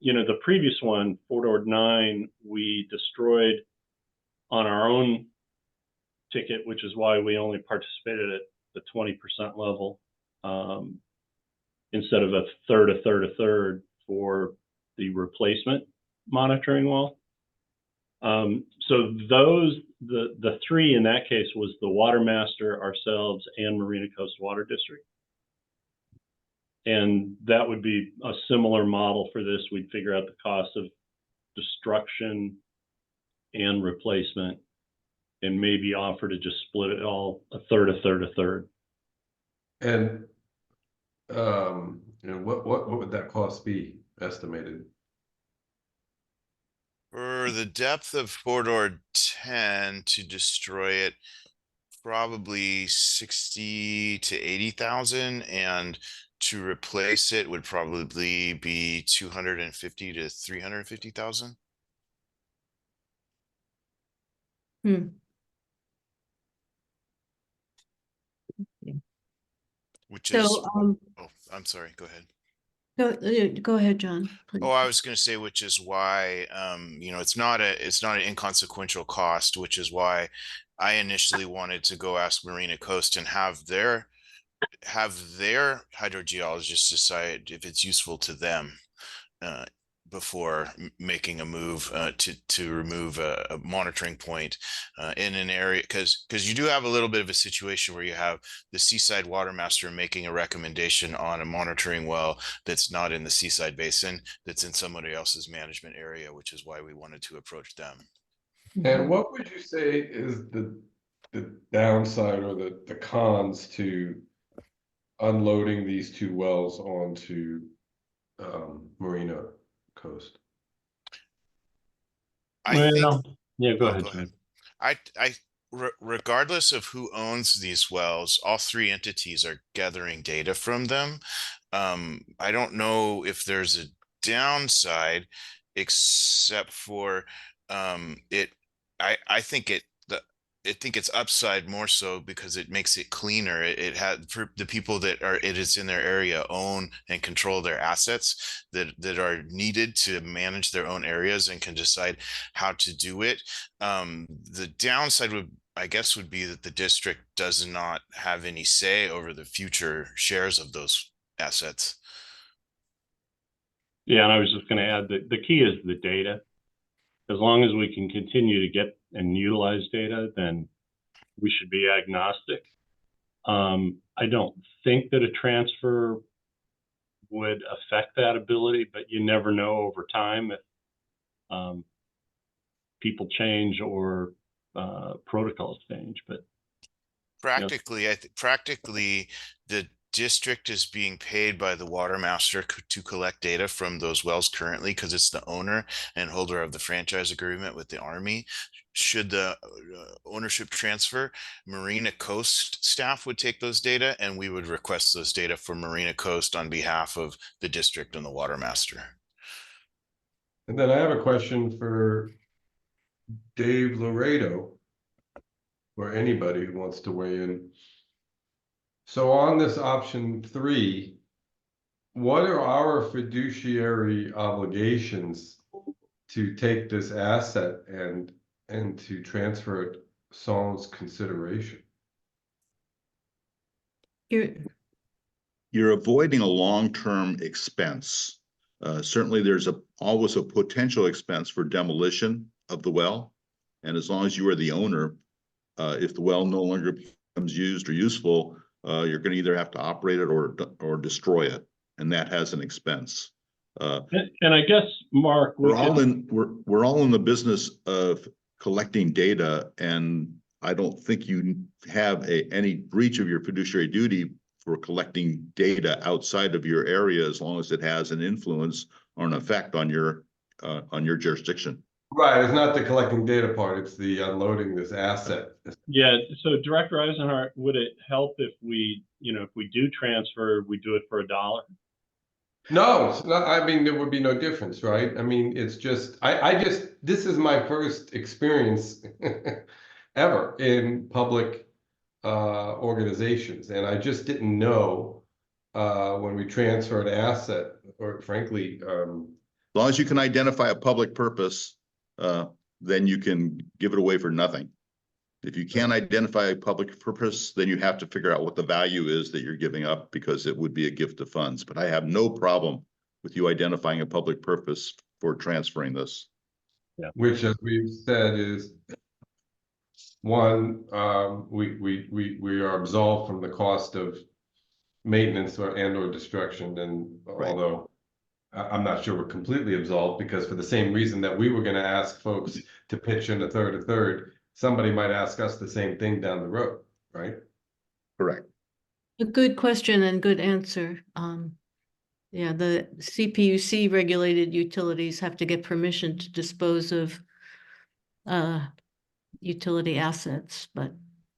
the previous one, Fort Ord 9, we destroyed on our own ticket, which is why we only participated at the 20% level, instead of a third for the replacement monitoring well. So the three in that case was the Water Master, ourselves, and Marina Coast Water District. And that would be a similar model for this. We'd figure out the cost of destruction and replacement, and maybe offer to just split it all a third, a third, a third. And what would that cost be estimated? For the depth of corridor 10 to destroy it, probably 60 to 80,000, and to replace it would probably be 250 to 350,000. Hmm. Which is, So, oh, I'm sorry, go ahead. go ahead, John, please. Oh, I was going to say, which is why, you know, it's not an inconsequential cost, which is why I initially wanted to go ask Marina Coast and have their hydrogeologists decide if it's useful to them before making a move to remove a monitoring point in an area, because you do have a little bit of a situation where you have the Seaside Water Master making a recommendation on a monitoring well that's not in the Seaside Basin, that's in somebody else's management area, which is why we wanted to approach them. And what would you say is the downside or the cons to unloading these two wells onto Marina Coast? I think, Yeah, go oh, ahead, go John. ahead. Regardless of who owns these wells, all three entities are gathering data from them. I don't know if there's a downside, except for it. I think I think it's upside more so because it makes it cleaner. It had, for the people that are it is in their area, own and control their assets that are needed to manage their own areas and can decide how to do it. The downside would, I guess, would be that the district does not have any say over the future shares of those assets. Yeah, and I was just going to add that the key is the data. As long as we can continue to get and utilize data, then we should be agnostic. I don't think that a transfer would affect that ability, but you never know over time if people change or protocols change. But practically, practically the district is being paid by the water master to collect data from those wells currently, because it's the owner and holder of the franchise agreement with the Army. Should the ownership transfer, Marina Coast staff would take those data, and we would request those data from Marina Coast on behalf of the district and the water master. And then I have a question for Dave Laredo, or anybody who wants to weigh in. So on this option 3, what are our fiduciary obligations to take this asset and to transfer it sans consideration? You're avoiding a long-term expense. Certainly there's always a potential expense for demolition of the well. And as long as you are the owner, if the well no longer becomes used or useful, you're going to either have to operate it or destroy it, and that has an expense. And I guess, Mark, we're all in the business of collecting data, and I don't think you have any breach of your fiduciary duty for collecting data outside of your area, as long as it has an influence or an effect on your jurisdiction. Right, it's not the collecting data part, it's the unloading this asset. Yeah, so Director Eisenhart, would it help if we, if we do transfer, we do it for $1? No, it's not, I mean, there would be no difference, right? I mean, it's just, this is my first experience ever in public organizations, and I just didn't know when we transfer an asset, or frankly, as long as you can identify a public purpose, then you can give it away for nothing. If you can't identify a public purpose, then you have to figure out what the value is that you're giving up, because it would be a gift of funds. But I have no problem with you identifying a public purpose for transferring this. Yeah. which, as we've said, is one, we are absolved from the cost of maintenance or destruction, and Right. although I'm not sure we're completely absolved, because for the same reason that we were going to ask folks to pitch in a third, somebody might ask us the same thing down the road, right? Correct. A good question and good answer. Yeah, the CPUC regulated utilities have to get permission to dispose of utility assets, but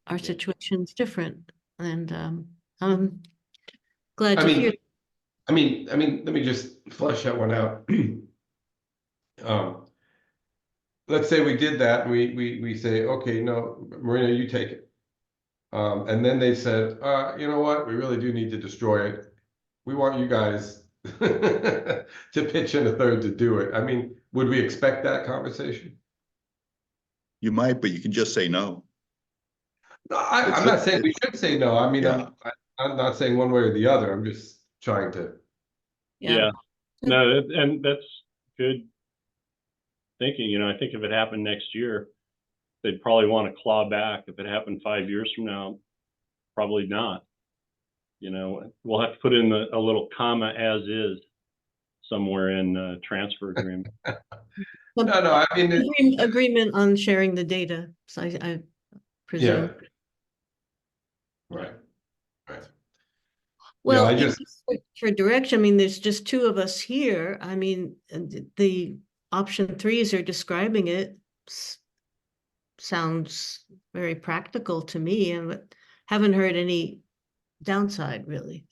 our situation's different. And I'm glad to hear. I mean, let me just flesh that one out. Let's say we did that, and we say, okay, no, Marina, you take it. And then they said, you know what, we really do need to destroy it. We want you guys to pitch in a third to do it. I mean, would we expect that conversation? You might, but you can just say no. No, I'm not saying we should say no. I mean, Yeah. I'm not saying one way or the other. I'm just trying to. Yeah. No, and that's good thinking. You know, I think if it happened next year, they'd probably want to claw back. If it happened 5 years from now, probably not. You know, we'll have to put in a little comma as is somewhere in transfer agreement. No, I mean, Agreement on sharing the data, so I presume. Right. Well, I just, for direction, I mean, there's just two of us here. I mean, the option 3s are describing it. Sounds very practical to me, and haven't heard any downside really.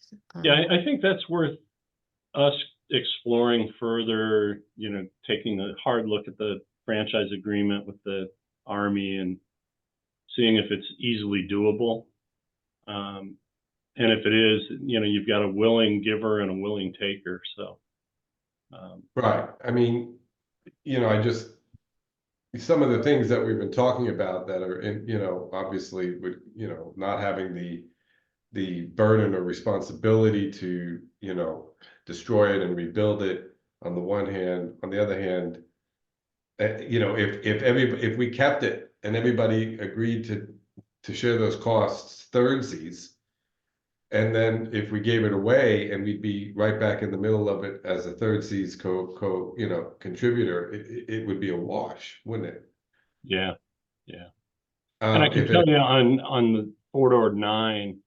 Yeah, I think that's worth us exploring further, you know, taking a hard look at the franchise agreement with the Army and seeing if it's easily doable. And if it is, you know, you've got a willing giver and a willing taker. So, right. I mean, you know, some of the things that we've been talking about that are in, you know, obviously with, you know, not having the burden or responsibility to, you know, destroy it and rebuild it on the one hand. On the other hand, you know, if we kept it and everybody agreed to share those costs thirdsies, and then if we gave it away and we'd be right back in the middle of it as a thirdsies you know, contributor, it would be a wash, wouldn't it? yeah. And I can tell you on the Fort Ord 9,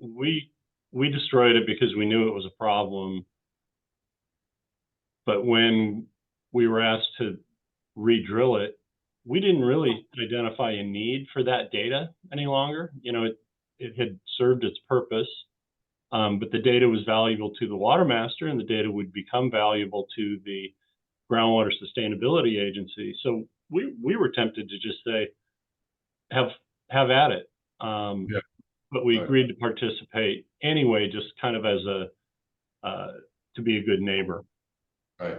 we destroyed it because we knew it was a problem. But when we were asked to re-drill it, we didn't really identify a need for that data any longer. You know, it had served its purpose, but the data was valuable to the water master, and the data would become valuable to the groundwater sustainability agency. So we were tempted to just say, have at it. But we agreed to participate anyway, just kind of as to be a good neighbor. Right.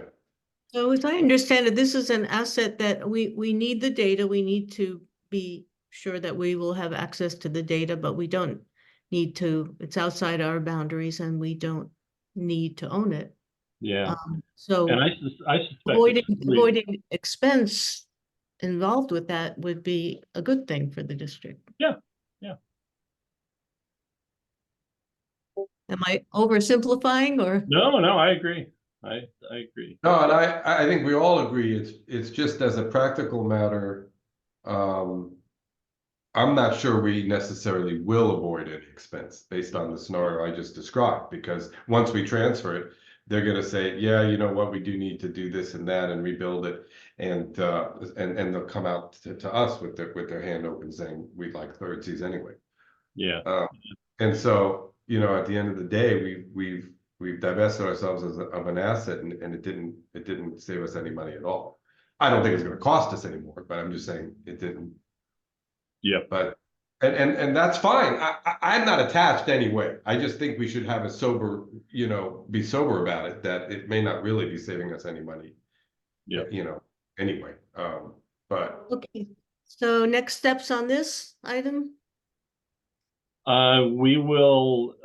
So as I understand it, this is an asset that we need the data. We need to be sure that we will have access to the data, but we don't need to, it's outside our boundaries and we don't need to own it. Yeah. So And I suspect avoiding expense involved with that would be a good thing for the district. Yeah. Am I oversimplifying or? No, I agree. I agree. No, and I think we all agree. It's just as a practical matter, I'm not sure we necessarily will avoid any expense based on the scenario I just described, because once we transfer it, they're going to say, yeah, you know what, we do need to do this and that and rebuild it, and they'll come out to us with their hand open saying we'd like thirdsies anyway. Yeah. And so, you know, at the end of the day, we've divested ourselves of an asset, and it didn't save us any money at all. I don't think it's going to cost us anymore, but I'm just saying it didn't. Yeah. But and that's fine. I'm not attached anyway. I just think we should have a sober, you know, be sober about it, that it may not really be saving us any money. Yeah. You know, anyway. But Okay. So next steps on this item? We will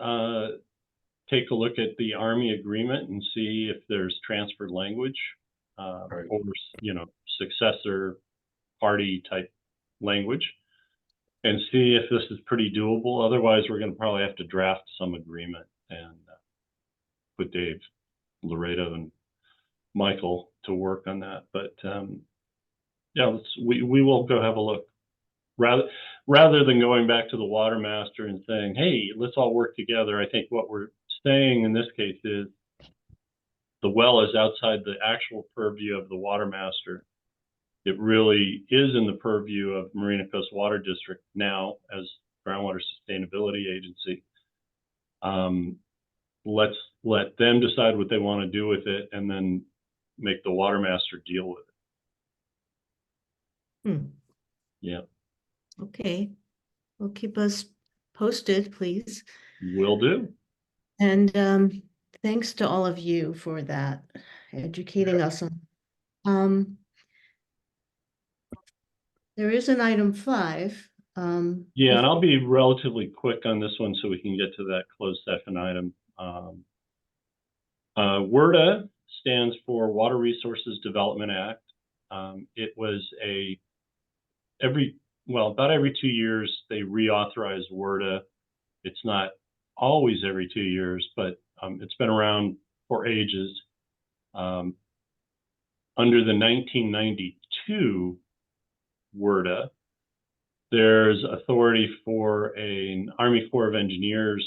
take a look at the Army agreement and see if there's transferred language. Right. or, successor party type language, and see if this is pretty doable. Otherwise, we're going to probably have to draft some agreement and put Dave, Laredo, and Michael to work on that. But yeah, we will go have a look. Rather than going back to the water master and saying, hey, let's all work together, I think what we're saying in this case is the well is outside the actual purview of the water master. It really is in the purview of Marina Coast Water District now as Groundwater Sustainability Agency. Let's let them decide what they want to do with it and then make the water master deal with it. Hmm. Yeah, Okay. Well, keep us posted, please. will do. And thanks to all of you for that, educating us on. There is an item 5. Yeah, and I'll be relatively quick on this one so we can get to that closed session item. WRDA stands for Water Resources Development Act. It was about every 2 years they reauthorize WRDA. It's not always every 2 years, but it's been around for ages. Under the 1992 WRDA, there's authority for an Army Corps of Engineers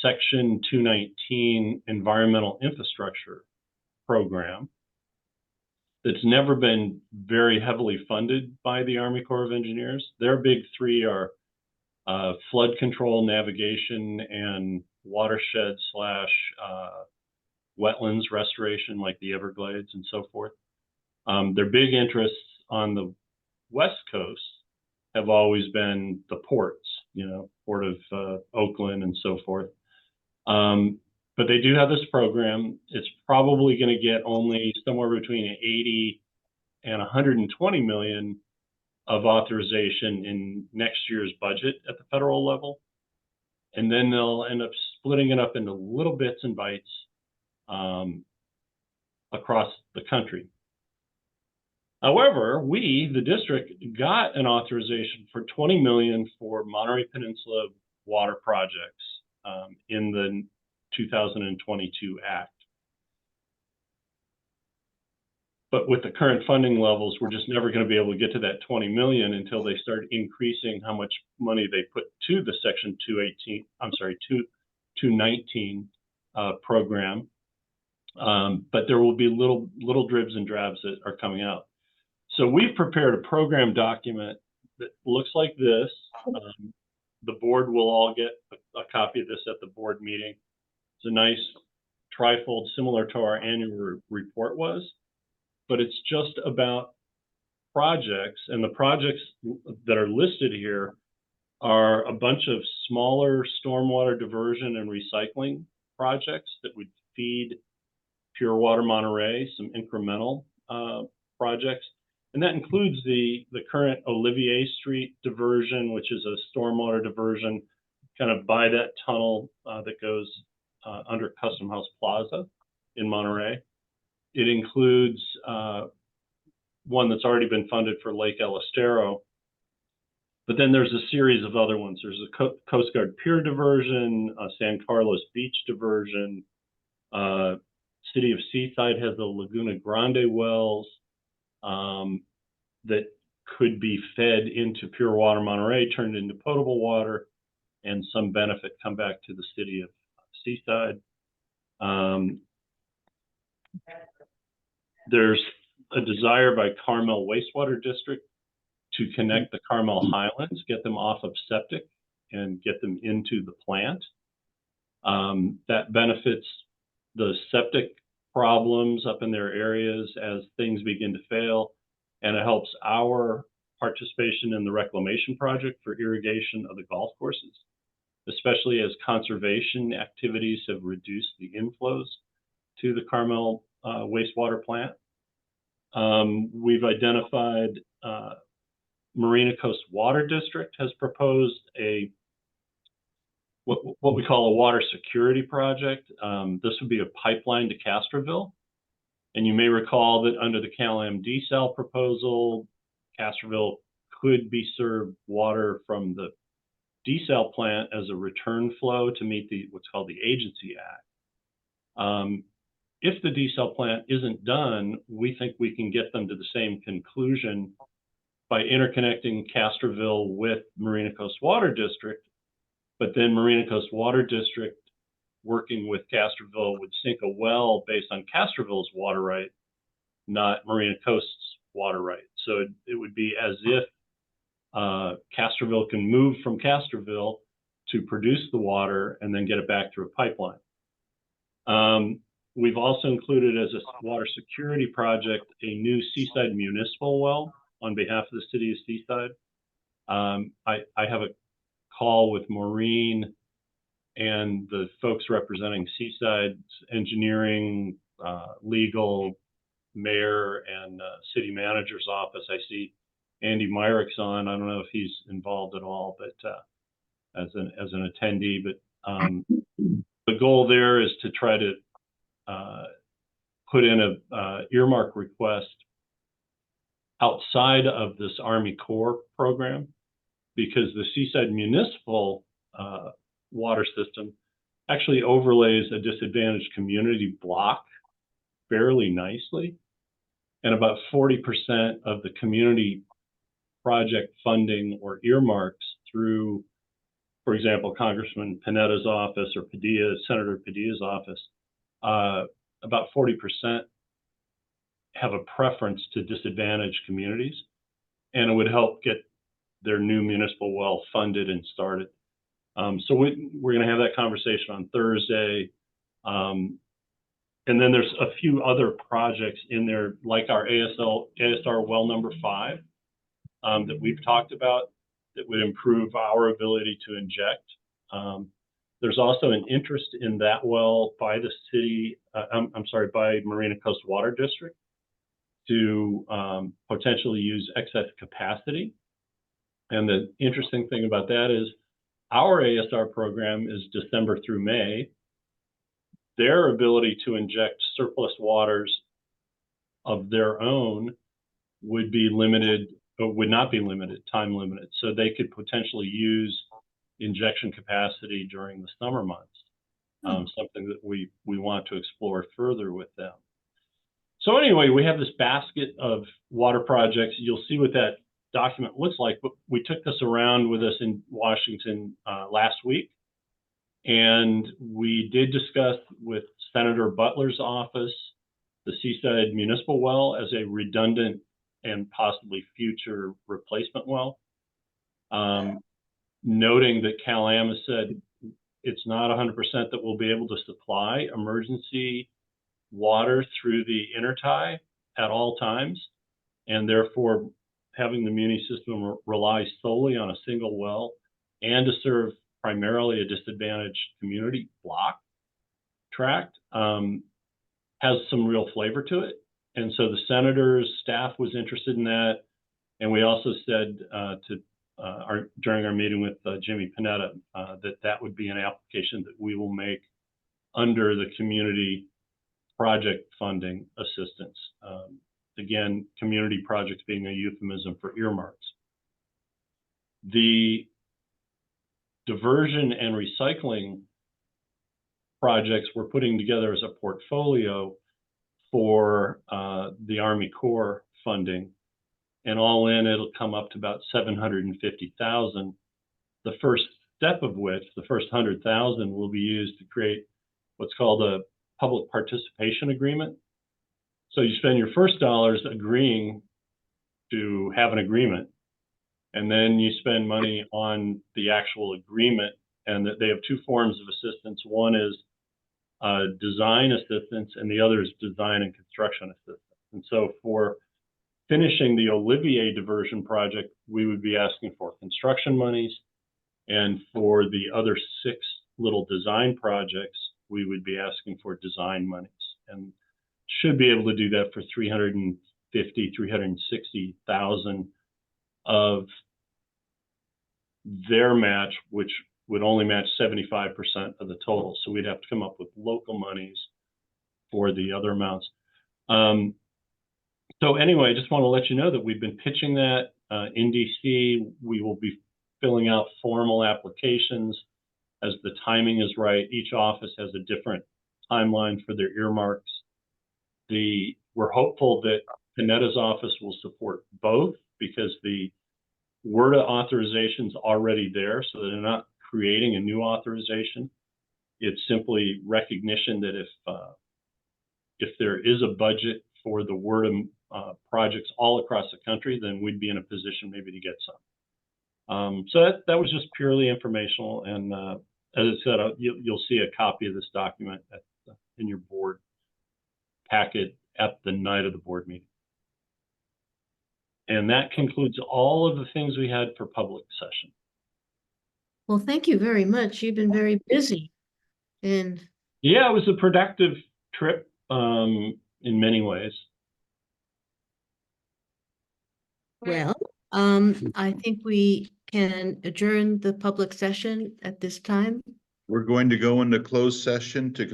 Section 219 Environmental Infrastructure Program that's never been very heavily funded by the Army Corps of Engineers. Their big 3 are flood control, navigation, and watershed / wetlands restoration, like the Everglades and so forth. Their big interests on the West Coast have always been the ports, Port of Oakland and so forth. But they do have this program. It's probably going to get only somewhere between 80 and 120 million of authorization in next year's budget at the federal level. And then they'll end up splitting it up into little bits and bytes across the country. However, we, the district, got an authorization for 20 million for Monterey Peninsula water projects in the 2022 Act. But with the current funding levels, we're just never going to be able to get to that 20 million until they start increasing how much money they put to the Section 219 program. But there will be little dribs and drabs that are coming out. So we've prepared a program document that looks like this. The board will all get a copy of this at the board meeting. It's a nice trifold, similar to our annual report was, but it's just about projects, and the projects that are listed here are a bunch of smaller stormwater diversion and recycling projects that would feed Pure Water Monterey, some incremental projects. And that includes the current Olivier Street diversion, which is a stormwater diversion kind of by that tunnel that goes under Custom House Plaza in Monterey. It includes one that's already been funded for Lake El Estero. But then there's a series of other ones. There's a Coast Guard Pier diversion, a San Carlos Beach diversion. City of Seaside has the Laguna Grande wells that could be fed into Pure Water Monterey, turned into potable water, and some benefit come back to the city of Seaside. There's a desire by Carmel Wastewater District to connect the Carmel Highlands, get them off of septic and get them into the plant. That benefits the septic problems up in their areas as things begin to fail, and it helps our participation in the reclamation project for irrigation of the golf courses, especially as conservation activities have reduced the inflows to the Carmel wastewater plant. We've identified Marina Coast Water District has proposed what we call a water security project. This would be a pipeline to Castroville, And you may recall that under the CalAm desal proposal, Castroville could be served water from the desal plant as a return flow to meet what's called the Agency Act. If the desal plant isn't done, we think we can get them to the same conclusion by interconnecting Castroville with Marina Coast Water District, but then Marina Coast Water District working with Castroville would sink a well based on Castroville's water right, not Marina Coast's water right. So it would be as if Castroville can move from Castroville to produce the water and then get it back through a pipeline. We've also included as a water security project a new Seaside municipal well on behalf of the city of Seaside. I have a call with Maureen and the folks representing Seaside's engineering, legal, mayor, and city manager's office. I see Andy Myrick's on. I don't know if he's involved at all, but as an attendee. But the goal there is to try to put in a earmark request outside of this Army Corps program, because the Seaside municipal water system actually overlays a disadvantaged community block fairly nicely. And about 40% of the community project funding or earmarks through, for example, Congressman Panetta's office or Senator Padilla's office, about 40% have a preference to disadvantaged communities, and it would help get their new municipal well funded and started. So we're going to have that conversation on Thursday. And then there's a few other projects in there, like our ASR well number 5 that we've talked about that would improve our ability to inject. There's also an interest in that well by the city, by Marina Coast Water District to potentially use excess capacity. And the interesting thing about that is our ASR program is December through May. Their ability to inject surplus waters of their own would be limited, or would not be limited, time limited. So they could potentially use injection capacity during the summer months, something that we want to explore further with them. So anyway, we have this basket of water projects. You'll see what that document looks like, but we took this around with us in Washington last week. And we did discuss with Senator Butler's office the Seaside municipal well as a redundant and possibly future replacement well. Noting that CalAm has said it's not 100% that we'll be able to supply emergency water through the intertie at all times, and therefore having the muni system rely solely on a single well and to serve primarily a disadvantaged community block tract has some real flavor to it. And so the senator's staff was interested in that. And we also said during our meeting with Jimmy Panetta that would be an application that we will make under the community project funding assistance. Again, community projects being a euphemism for earmarks. The diversion and recycling projects we're putting together as a portfolio for the Army Corps funding, and all in it'll come up to about $750,000. The first step of which, the first $100,000, will be used to create what's called a public participation agreement. So you spend your first dollars agreeing to have an agreement, and then you spend money on the actual agreement. And that they have two forms of assistance. One is design assistance, and the other is design and construction assistance. And so for finishing the Olivier diversion project, we would be asking for construction monies. And for the other 6 little design projects, we would be asking for design monies, and should be able to do that for $360,000 of their match, which would only match 75% of the total. So we'd have to come up with local monies for the other amounts. So anyway, I just want to let you know that we've been pitching that in DC. We will be filling out formal applications as the timing is right. Each office has a different timeline for their earmarks. We're hopeful that Panetta's office will support both because the WRDA authorization's already there, so they're not creating a new authorization. It's simply recognition that if there is a budget for the WRDA projects all across the country, then we'd be in a position maybe to get some. So that was just purely informational, and as I said, you'll see a copy of this document in your board packet at the night of the board meeting. And that concludes all of the things we had for public session. Well, thank you very much. You've been very busy. And yeah, it was a productive trip in many ways. well, I think we can adjourn the public session at this time. We're going to go into closed session to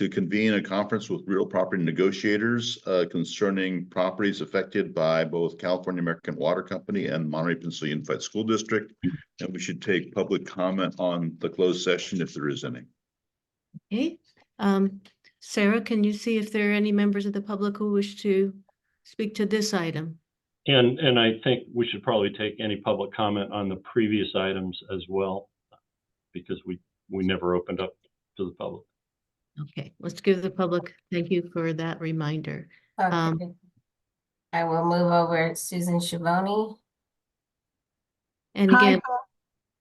convene a conference with real property negotiators concerning properties affected by both California American Water Company and Monterey Peninsula Unified School District. And we should take public comment on the closed session if there is any. Okay. Sarah, can you see if there are any members of the public who wish to speak to this item? And I think we should probably take any public comment on the previous items as well, because we never opened up to the public. Okay, let's give the public, thank you for that reminder. Okay. I will move over Susan Schiavone. And Hi, again,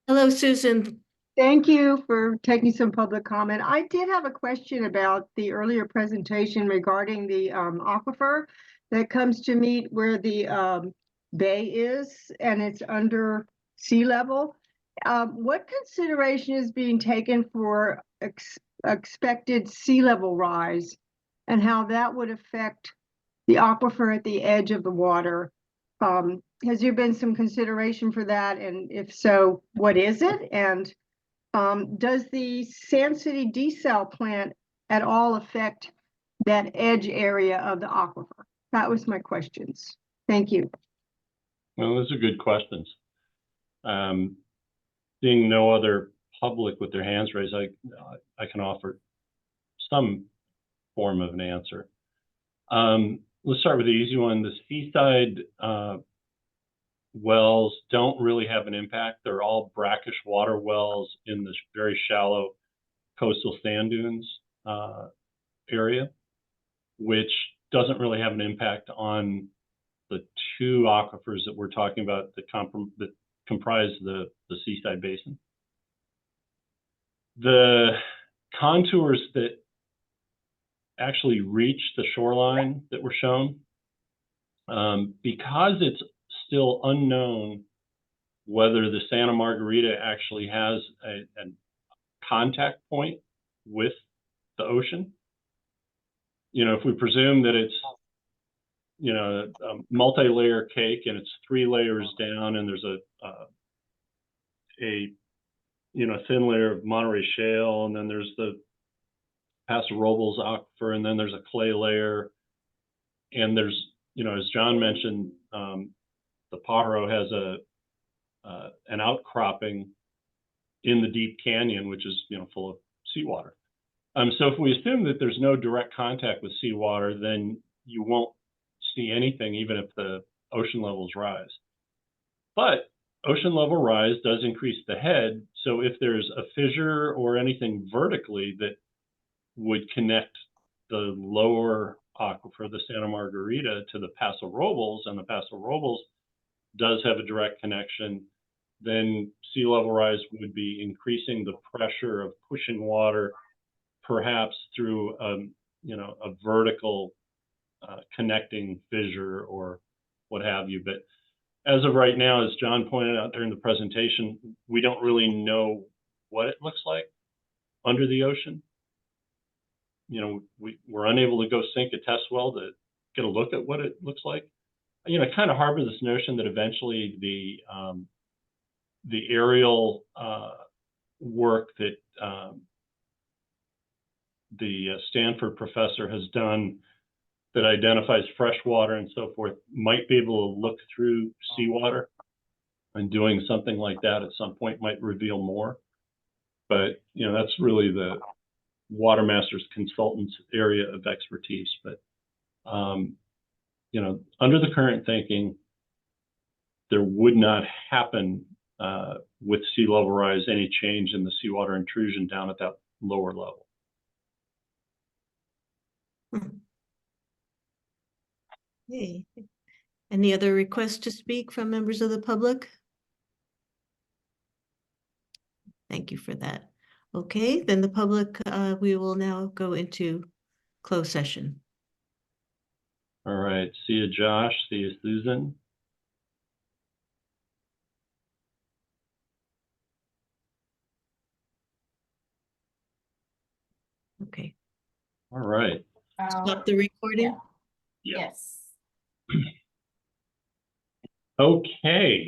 hello, Susan. thank you for taking some public comment. I did have a question about the earlier presentation regarding the aquifer that comes to meet where the bay is and it's under sea level. What consideration is being taken for expected sea level rise and how that would affect the aquifer at the edge of the water? Has there been some consideration for that? And if so, what is it? And does the Sand City desal plant at all affect that edge area of the aquifer? That was my questions. Thank you. Well, those are good questions. Seeing no other public with their hands raised, I can offer some form of an answer. Let's start with the easy one. The seaside wells don't really have an impact. They're all brackish water wells in this very shallow coastal sand dunes area, which doesn't really have an impact on the two aquifers that we're talking about that comprise the seaside basin. The contours that actually reach the shoreline that were shown, because it's still unknown whether the Santa Margarita actually has a contact point with the ocean. You know, if we presume that it's, you know, a multi-layer cake and it's 3 layers down and there's a you know, thin layer of Monterey shale, and then there's the Paso Robles aquifer, and then there's a clay layer, and there's, you know, as John mentioned, the Pajaro has an outcropping in the deep canyon, which is, you know, full of seawater. So if we assume that there's no direct contact with seawater, then you won't see anything, even if the ocean levels rise. But ocean level rise does increase the head. So if there's a fissure or anything vertically that would connect the lower aquifer, the Santa Margarita, to the Paso Robles, and the Paso Robles does have a direct connection, then sea level rise would be increasing the pressure of pushing water, perhaps through you know, a vertical connecting fissure or what have you. But as of right now, as John pointed out during the presentation, we don't really know what it looks like under the ocean. You know, we're unable to go sink a test well to get a look at what it looks like. You know, I kind of harbor this notion that eventually the aerial work that the Stanford professor has done that identifies fresh water and so forth might be able to look through seawater. And doing something like that at some point might reveal more. But, you know, that's really the water master's consultant's area of expertise. But, you know, under the current thinking, there would not happen with sea level rise any change in the seawater intrusion down at that lower level. Okay. Any other requests to speak from members of the public? Thank you for that. Okay, then the public, we will now go into closed session. All right. See you, Josh. See you, Susan. Okay, All right. stop the recording. Yes. Okay.